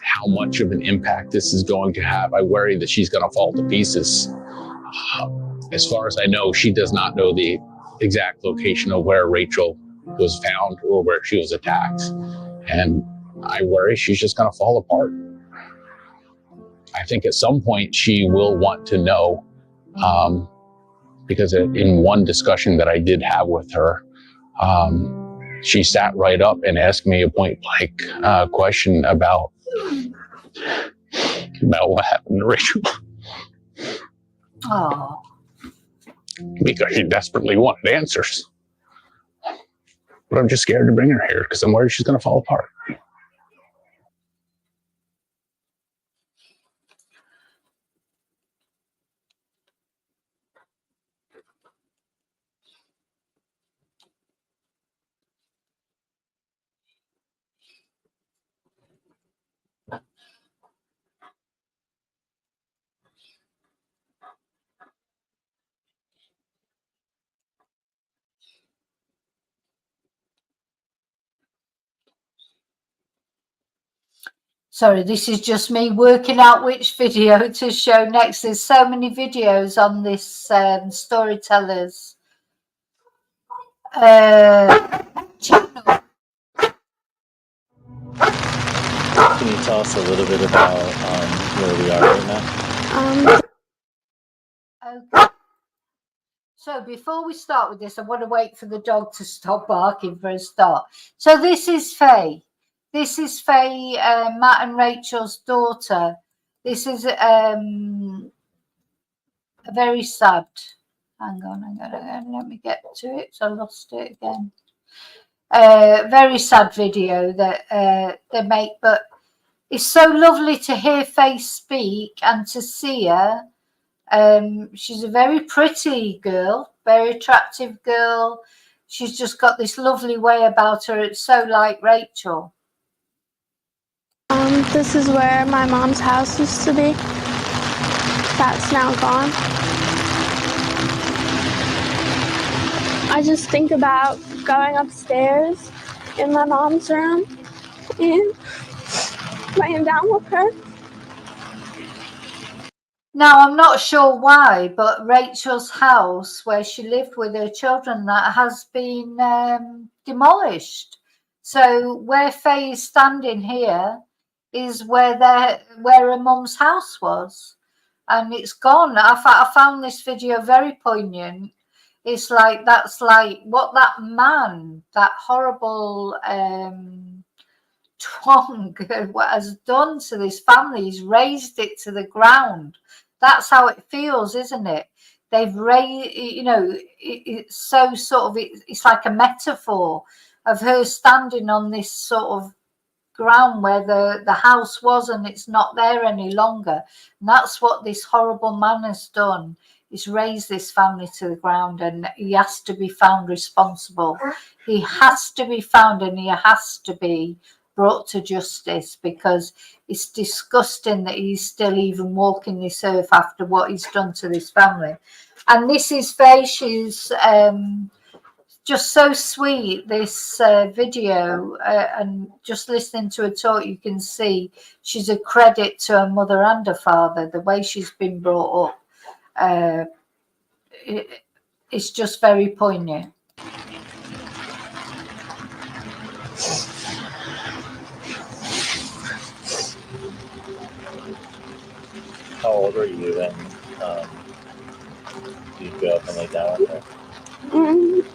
how much of an impact this is going to have. I worry that she's going to fall to pieces. As far as I know, she does not know the exact location of where Rachel was found or where she was attacked. And I worry she's just going to fall apart. I think at some point she will want to know, because in one discussion that I did have with her, she sat right up and asked me a point-blank question about what happened to Rachel. Oh. Because she desperately wanted answers. But I'm just scared to bring her here because I'm worried she's going to fall apart. Sorry, this is just me working out which video to show next. There's so many videos on this storytellers channel. Can you tell us a little bit about where we are right now? Okay. So before we start with this, I want to wait for the dog to stop barking for a start. So this is Faye. This is Faye, Matt and Rachel's daughter. This is very sad. Hang on, let me get to it. So I lost it again. Very sad video that they make, but it's so lovely to hear Faye speak and to see her. She's a very pretty girl, very attractive girl. She's just got this lovely way about her. It's so like Rachel. This is where my mom's house used to be. That's now gone. I just think about going upstairs in my mom's room and laying down with her. Now, I'm not sure why, but Rachel's house where she lived with her children, that has been demolished. So where Faye is standing here is where her mum's house was, and it's gone. I found this video very poignant. It's like, that's like what that man, that horrible twang has done to this family. He's razed it to the ground. That's how it feels, isn't it? They've raised, you know, it's so sort of, it's like a metaphor of her standing on this sort of ground where the house was, and it's not there any longer. And that's what this horrible man has done. He's raised this family to the ground, and he has to be found responsible. He has to be found, and he has to be brought to justice, because it's disgusting that he's still even walking this earth after what he's done to this family. And this is Faye. She's just so sweet, this video, and just listening to her talk, you can see she's a credit to her mother and her father. The way she's been brought up, it's just very poignant. How old were you when you'd go up and lay down with her?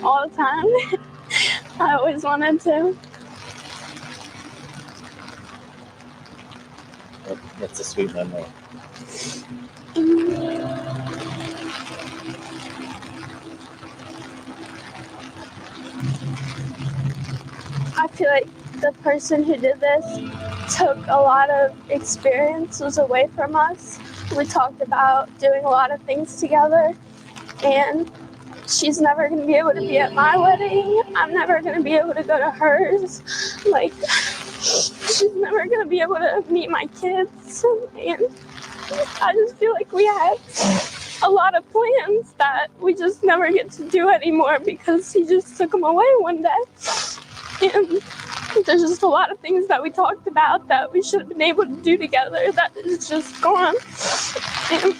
All the time. I always wanted to. That's a sweet memory. I feel like the person who did this took a lot of experiences away from us. We talked about doing a lot of things together, and she's never going to be able to be at my wedding. I'm never going to be able to go to hers. Like, she's never going to be able to meet my kids. And I just feel like we had a lot of plans that we just never get to do anymore because he just took them away one day. And there's just a lot of things that we talked about that we should have been able to do together that is just gone. And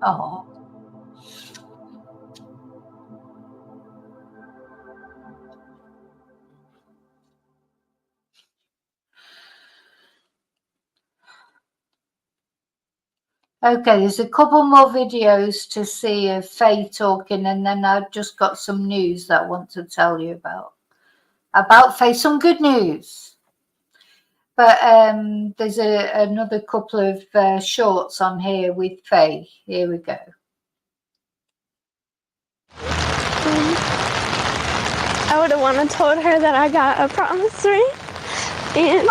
Oh. Okay, there's a couple more videos to see of Faye talking, and then I've just got some news that I want to tell you about Faye, some good news. But there's another couple of shorts on here with Faye. Here we go. I would have wanted to told her that I got a promise ring, and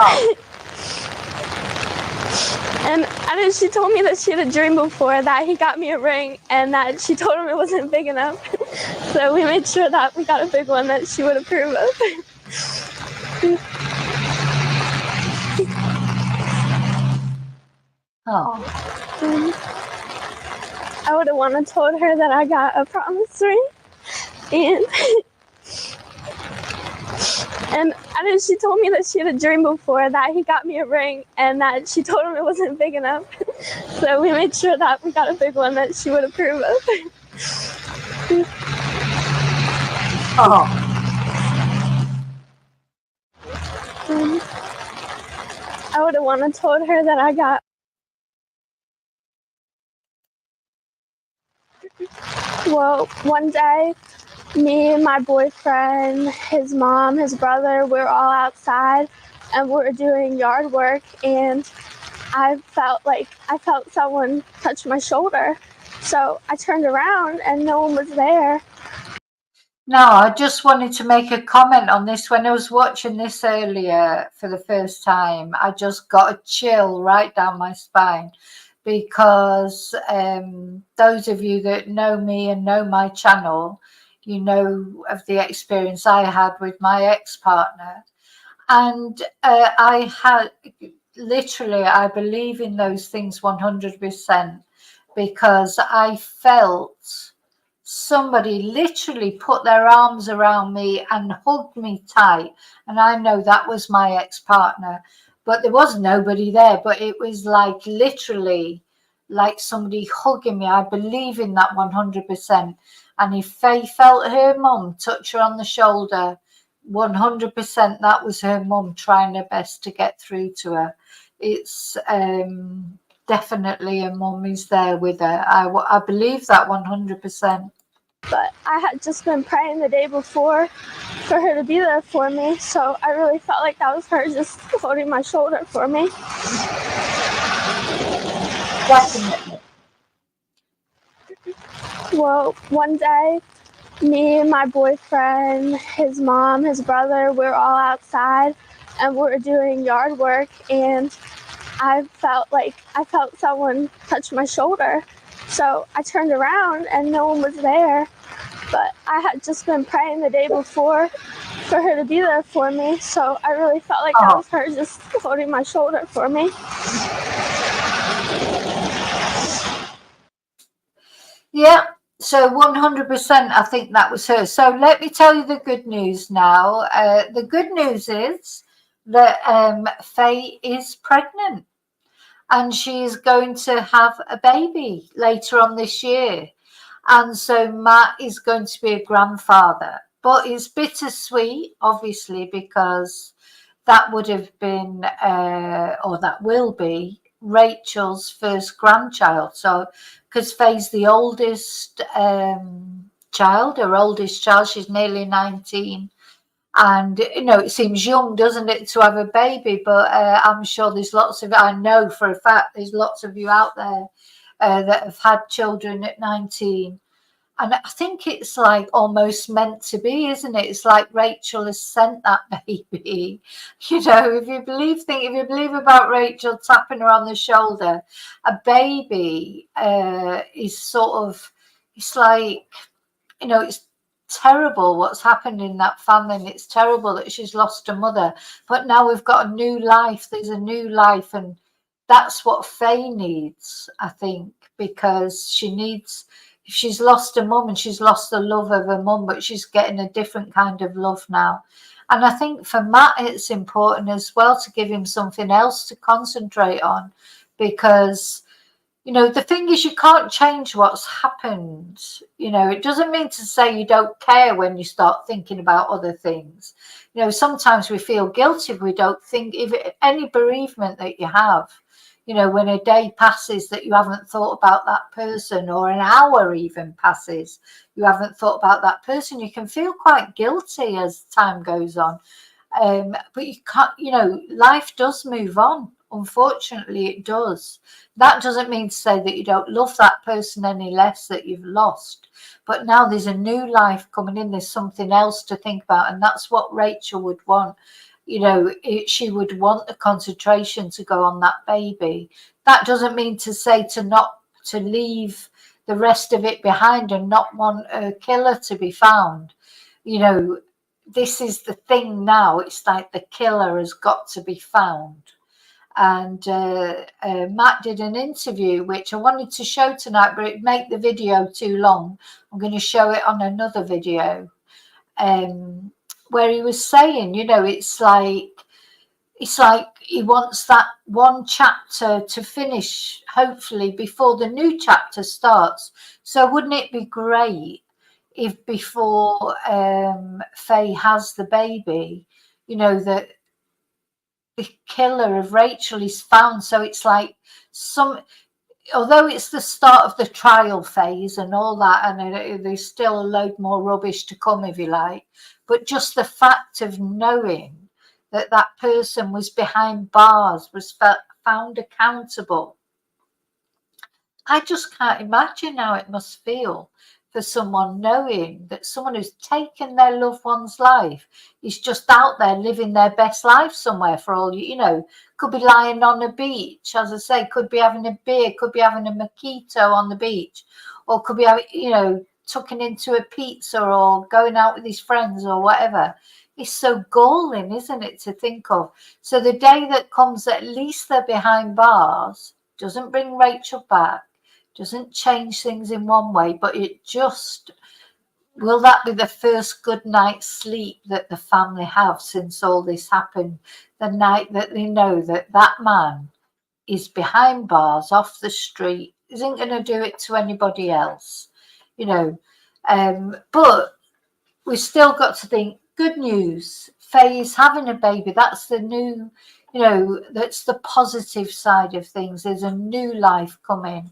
and she told me that she had a dream before that he got me a ring, and that she told him it wasn't big enough. So we made sure that we got a big one that she would approve of. Oh. I would have wanted to told her that I got a promise ring, and she told me that she had a dream before that he got me a ring, and that she told him it wasn't big enough. So we made sure that we got a big one that she would approve of. Oh. I would have wanted to told her that I got Well, one day, me and my boyfriend, his mom, his brother, we're all outside and we're doing yard work, and I felt someone touch my shoulder. So I turned around and no one was there. Now, I just wanted to make a comment on this. When I was watching this earlier for the first time, I just got a chill right down my spine, because those of you that know me and know my channel, you know of the experience I had with my ex-partner. And I had literally, I believe in those things 100%, because I felt somebody literally put their arms around me and hugged me tight. And I know that was my ex-partner, but there was nobody there. But it was like literally like somebody hugging me. I believe in that 100%. And if Faye felt her mum touch her on the shoulder, 100% that was her mum trying her best to get through to her. It's definitely a mum is there with her. I believe that 100%. But I had just been praying the day before for her to be there for me, so I really felt like that was her just holding my shoulder for me. Definitely. Well, one day, me and my boyfriend, his mom, his brother, we're all outside and we're doing yard work, and I felt someone touch my shoulder. So I turned around and no one was there. But I had just been praying the day before for her to be there for me, so I really felt like that was her just holding my shoulder for me. Yeah, so 100% I think that was her. So let me tell you the good news now. The good news is that Faye is pregnant, and she is going to have a baby later on this year. And so Matt is going to be a grandfather. But it's bittersweet, obviously, because that would have been, or that will be, Rachel's first grandchild. So, because Faye's the oldest child, her oldest child, she's nearly 19. And, you know, it seems young, doesn't it, to have a baby? But I'm sure there's lots of, I know for a fact there's lots of you out there that have had children at 19. And I think it's like almost meant to be, isn't it? It's like Rachel has sent that baby. You know, if you believe about Rachel tapping her on the shoulder, a baby is sort of, it's like, you know, it's terrible what's happened in that family, and it's terrible that she's lost her mother. But now we've got a new life. There's a new life, and that's what Faye needs, I think, because she needs. If she's lost her mum and she's lost the love of her mum, but she's getting a different kind of love now. And I think for Matt, it's important as well to give him something else to concentrate on, because you know, the thing is, you can't change what's happened. You know, it doesn't mean to say you don't care when you start thinking about other things. You know, sometimes we feel guilty if we don't think, if any bereavement that you have, you know, when a day passes that you haven't thought about that person, or an hour even passes, you haven't thought about that person, you can feel quite guilty as time goes on. But you can't, you know, life does move on. Unfortunately, it does. That doesn't mean to say that you don't love that person any less that you've lost. But now there's a new life coming in. There's something else to think about. And that's what Rachel would want. You know, she would want the concentration to go on that baby. That doesn't mean to say to leave the rest of it behind and not want a killer to be found. You know, this is the thing now. It's like the killer has got to be found. And Matt did an interview which I wanted to show tonight, but it'd make the video too long. I'm going to show it on another video, where he was saying, you know, it's like he wants that one chapter to finish, hopefully before the new chapter starts. So wouldn't it be great if before Faye has the baby, you know, that the killer of Rachel is found? So it's like although it's the start of the trial phase and all that, and there's still a load more rubbish to come, if you like, but just the fact of knowing that that person was behind bars, was found accountable. I just can't imagine how it must feel for someone knowing that someone who's taken their loved one's life is just out there living their best life somewhere, for all you know, could be lying on a beach, as I say, could be having a beer, could be having a mojito on the beach, or could be having, you know, tucking into a pizza or going out with his friends or whatever. It's so galling, isn't it, to think of? So the day that comes, at least they're behind bars, doesn't bring Rachel back, doesn't change things in one way, but it just, will that be the first good night's sleep that the family have since all this happened? The night that they know that that man is behind bars, off the street, isn't going to do it to anybody else, you know. But we've still got to think, good news, Faye's having a baby. That's the new, you know, that's the positive side of things. There's a new life coming,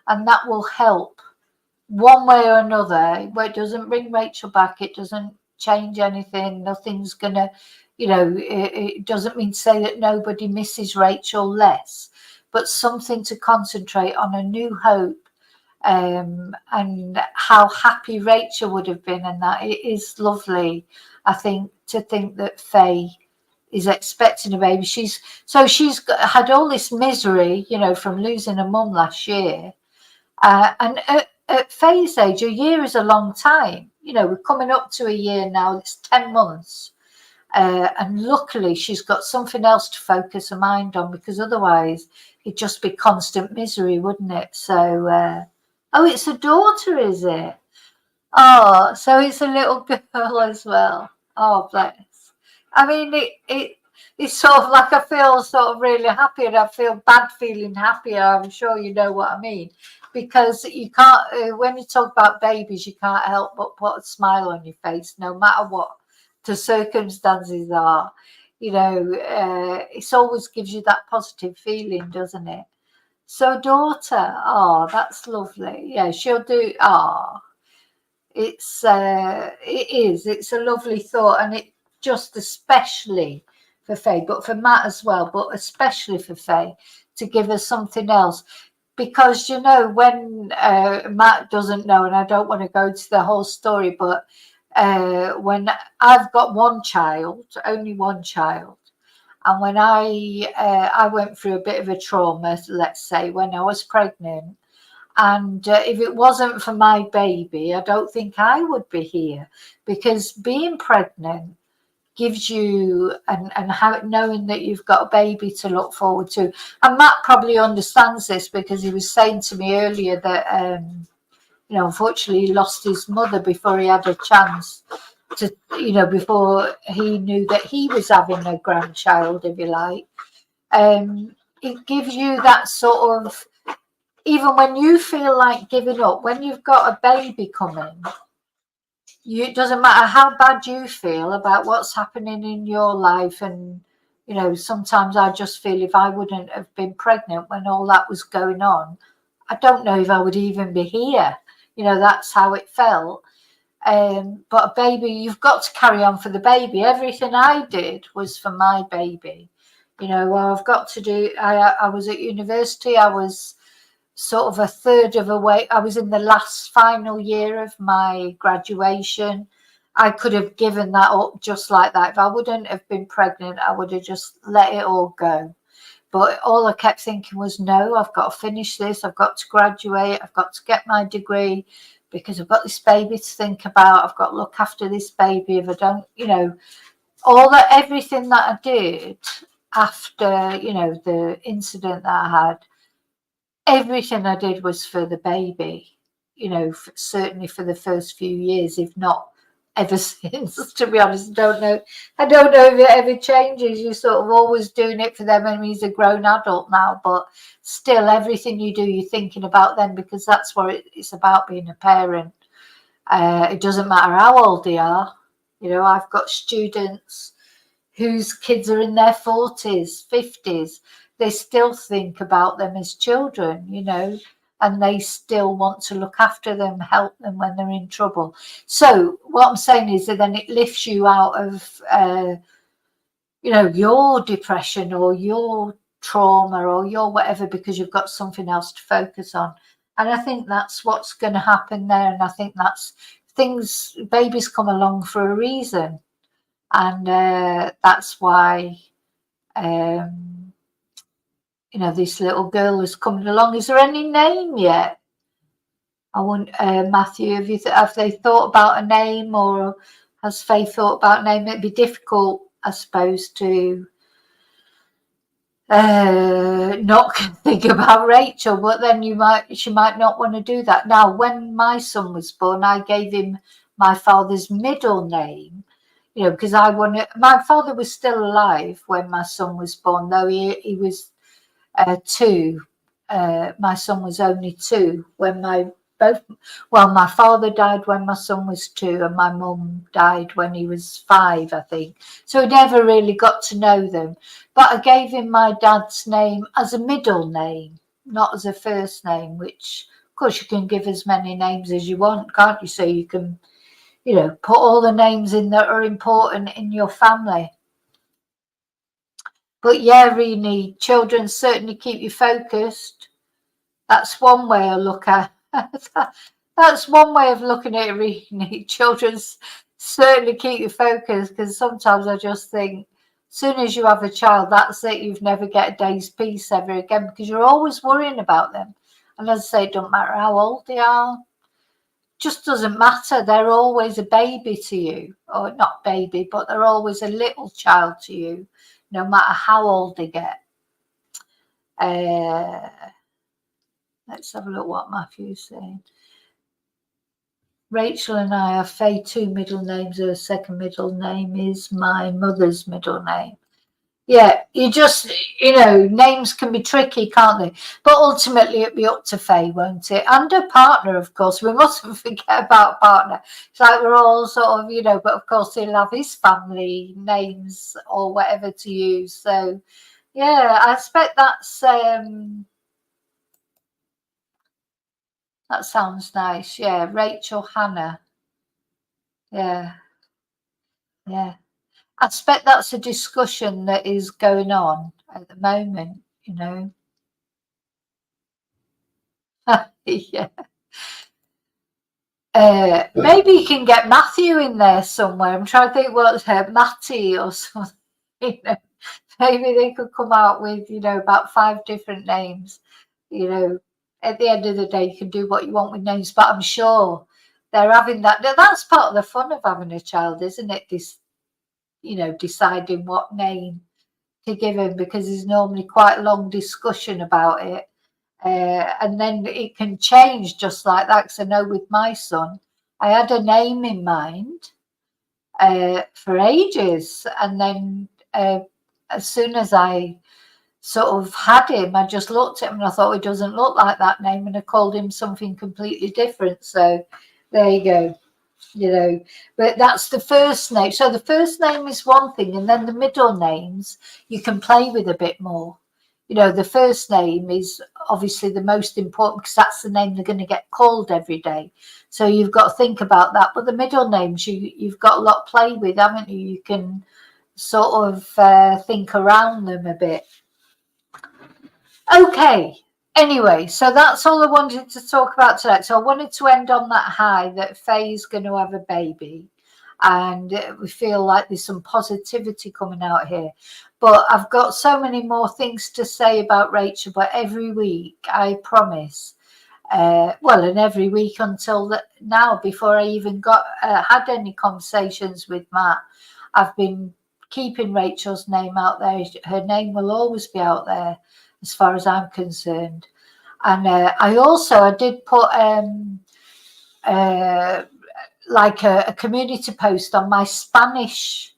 and that will help one way or another. Where it doesn't bring Rachel back, it doesn't change anything. Nothing's gonna, you know, it doesn't mean to say that nobody misses Rachel less, but something to concentrate on, a new hope. And how happy Rachel would have been, and that it is lovely, I think, to think that Faye is expecting a baby. She's had all this misery, you know, from losing a mum last year, and at Faye's age, a year is a long time. You know, we're coming up to a year now. It's 10 months. And luckily she's got something else to focus her mind on, because otherwise it'd just be constant misery, wouldn't it? So, oh, it's a daughter, is it? Oh, so it's a little girl as well. Oh, bless. I mean, it's sort of like, I feel sort of really happy, and I feel bad feeling happier. I'm sure you know what I mean. Because you can't, when you talk about babies, you can't help but put a smile on your face, no matter what the circumstances are. You know, it always gives you that positive feeling, doesn't it? So, daughter, oh, that's lovely. Yeah, she'll do. Oh, it is. It's a lovely thought, and it just especially for Faye, but for Matt as well, but especially for Faye, to give us something else. Because, you know, when Matt doesn't know, and I don't want to go to the whole story, but when I've got one child, only one child, and when I went through a bit of a trauma, let's say, when I was pregnant, and if it wasn't for my baby, I don't think I would be here, because being pregnant gives you, and how, knowing that you've got a baby to look forward to. And Matt probably understands this, because he was saying to me earlier that you know, unfortunately he lost his mother before he had a chance to, you know, before he knew that he was having a grandchild, if you like. It gives you that sort of, even when you feel like giving up, when you've got a baby coming, it doesn't matter how bad you feel about what's happening in your life. And, you know, sometimes I just feel, if I wouldn't have been pregnant when all that was going on, I don't know if I would even be here. You know, that's how it felt. But a baby, you've got to carry on for the baby. Everything I did was for my baby. You know, I've got to do, I was at university, I was sort of a third of a way. I was in the last final year of my graduation. I could have given that up just like that. If I wouldn't have been pregnant, I would have just let it all go. But all I kept thinking was, no, I've got to finish this. I've got to graduate. I've got to get my degree, because I've got this baby to think about. I've got to look after this baby. If I don't, you know, everything that I did after, you know, the incident that I had, everything I did was for the baby, you know, certainly for the first few years, if not ever since, to be honest. I don't know if it ever changes. You're sort of always doing it for them. I mean, he's a grown adult now, but still, everything you do, you're thinking about them, because that's what it's about, being a parent. It doesn't matter how old they are. You know, I've got students whose kids are in their 40s, 50s. they still think about them as children, you know, and they still want to look after them, help them when they're in trouble. So what I'm saying is that then it lifts you out of, you know, your depression or your trauma or your whatever, because you've got something else to focus on. And I think that's what's going to happen there. And I think that's things, babies come along for a reason. And that's why, you know, this little girl is coming along. Is there any name yet? I want Matthew, have they thought about a name, or has Faye thought about a name? It'd be difficult, I suppose, to not think about Rachel, but then she might not want to do that. Now, when my son was born, I gave him my father's middle name, you know, because my father was still alive when my son was born, though he was 2. My son was only 2 when my father died when my son was 2, and my mum died when he was 5, I think. So he never really got to know them. But I gave him my dad's name as a middle name, not as a first name, which, of course, you can give as many names as you want, can't you? So you can, you know, put all the names in that are important in your family. But yeah, Rini, children certainly keep you focused. That's one way I look at That's one way of looking at it, Rini. Children certainly keep you focused, because sometimes I just think, as soon as you have a child, that's it. You've never get a day's peace ever again, because you're always worrying about them. And as I say, it don't matter how old they are. Just doesn't matter. They're always a baby to you, or not baby, but they're always a little child to you, no matter how old they get. Let's have a look what Matthew's saying. Rachel and I have Faye 2 middle names. Her second middle name is my mother's middle name. Yeah, you just, you know, names can be tricky, can't they? But ultimately it'll be up to Faye, won't it? And her partner, of course. We mustn't forget about partner. It's like we're all sort of, you know, but of course he'll have his family names or whatever to use. So, yeah, I expect that sounds nice. Yeah, Rachel Hannah. Yeah. I expect that's a discussion that is going on at the moment, you know. Yeah. Maybe you can get Matthew in there somewhere. I'm trying to think what Matty or something. You know, maybe they could come out with, you know, about 5 different names. You know, at the end of the day, you can do what you want with names, but I'm sure they're having that. That's part of the fun of having a child, isn't it? This, you know, deciding what name to give him, because there's normally quite a long discussion about it. And then it can change just like that. Because I know with my son, I had a name in mind for ages. And then as soon as I sort of had him, I just looked at him and I thought, he doesn't look like that name. And I called him something completely different. So there you go. You know, but that's the first name. So the first name is one thing, and then the middle names you can play with a bit more. You know, the first name is obviously the most important, because that's the name they're going to get called every day. So you've got to think about that. But the middle names, you've got a lot to play with, haven't you? You can sort of think around them a bit. Okay. Anyway, so that's all I wanted to talk about today. So I wanted to end on that high that Faye's going to have a baby, and we feel like there's some positivity coming out here. But I've got so many more things to say about Rachel, but every week, I promise, and every week until now, before I even had any conversations with Matt, I've been keeping Rachel's name out there. Her name will always be out there, as far as I'm concerned. And I did put like a community post on my Spanish,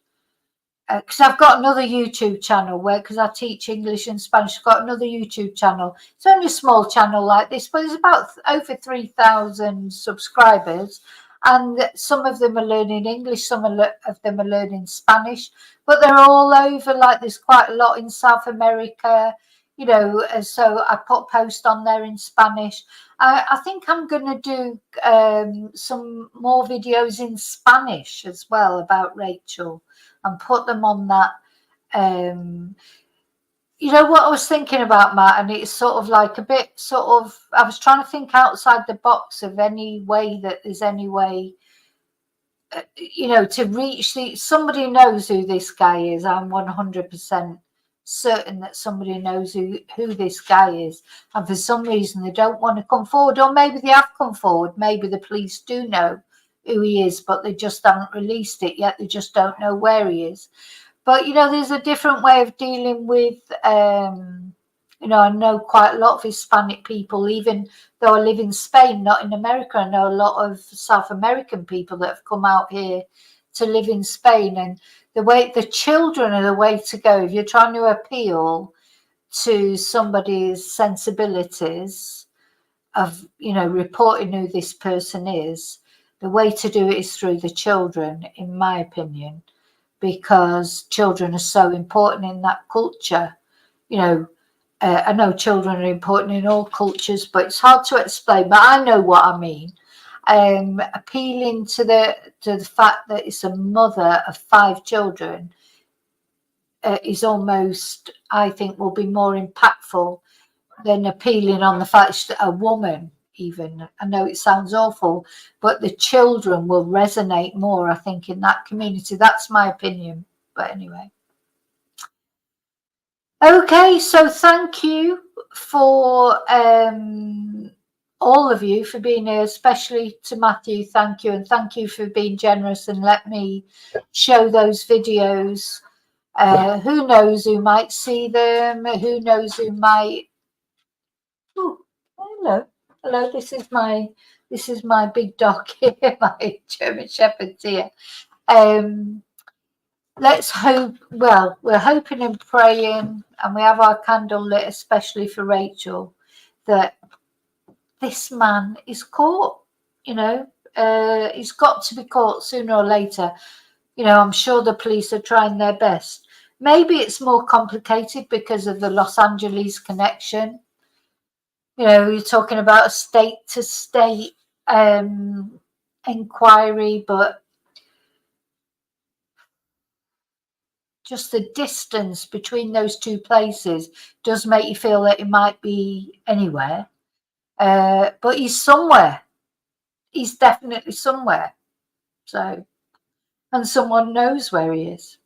because I've got another YouTube channel because I teach English and Spanish. I've got another YouTube channel. It's only a small channel like this, but there's about over 3,000 subscribers. And some of them are learning English, some of them are learning Spanish, but they're all over. Like there's quite a lot in South America, you know, so I put a post on there in Spanish. I think I'm going to do some more videos in Spanish as well about Rachel and put them on that. You know what I was thinking about, Matt, and it's sort of like a bit sort of, I was trying to think outside the box of any way that there's any way, you know, to reach somebody knows who this guy is. I'm 100% certain that somebody knows who this guy is, and for some reason they don't want to come forward, or maybe they have come forward, maybe the police do know who he is, but they just haven't released it yet, they just don't know where he is. But you know, there's a different way of dealing with you know, I know quite a lot of Hispanic people, even though I live in Spain, not in America. I know a lot of South American people that have come out here to live in Spain, and the children are the way to go. If you're trying to appeal to somebody's sensibilities of, you know, reporting who this person is, the way to do it is through the children, in my opinion, because children are so important in that culture. You know, I know children are important in all cultures, but it's hard to explain, but I know what I mean. Appealing to the fact that it's a mother of 5 children is almost, I think, will be more impactful than appealing on the fact that a woman, even, I know it sounds awful, but the children will resonate more, I think, in that community. That's my opinion, but anyway. Okay, so thank you for all of you for being here, especially to Matthew. Thank you, and thank you for being generous and let me show those videos. Who knows who might see them? Who knows who might? Oh, hello. This is my big dog here, my German Shepherd here. Let's hope, well, we're hoping and praying, and we have our candle lit, especially for Rachel, that this man is caught. You know, he's got to be caught sooner or later. You know, I'm sure the police are trying their best. Maybe it's more complicated because of the Los Angeles connection. You know, you're talking about a state-to-state inquiry, but just the distance between those two places does make you feel that it might be anywhere. But he's somewhere. He's definitely somewhere. So, and someone knows where he is.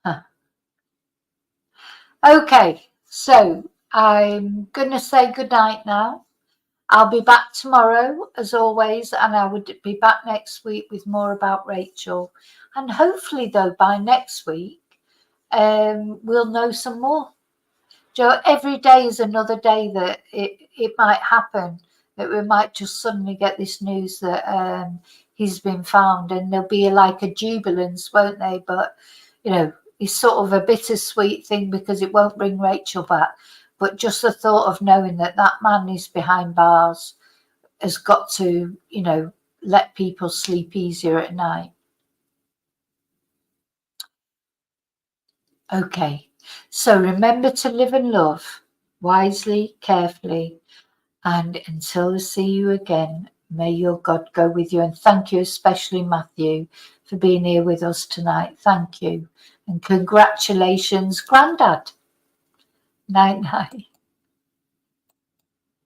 Huh. Okay, so I'm going to say goodnight now. I'll be back tomorrow, as always, and I would be back next week with more about Rachel. And hopefully, though, by next week, we'll know some more. Joe, every day is another day that it might happen, that we might just suddenly get this news that he's been found, and there'll be like a jubilance, won't they? But, you know, it's sort of a bittersweet thing because it won't bring Rachel back. But just the thought of knowing that that man is behind bars has got to, you know, let people sleep easier at night. Okay, so remember to live and love wisely, carefully, and until I see you again, may your God go with you. And thank you, especially Matthew, for being here with us tonight. Thank you. And congratulations, Grandad. Night, night.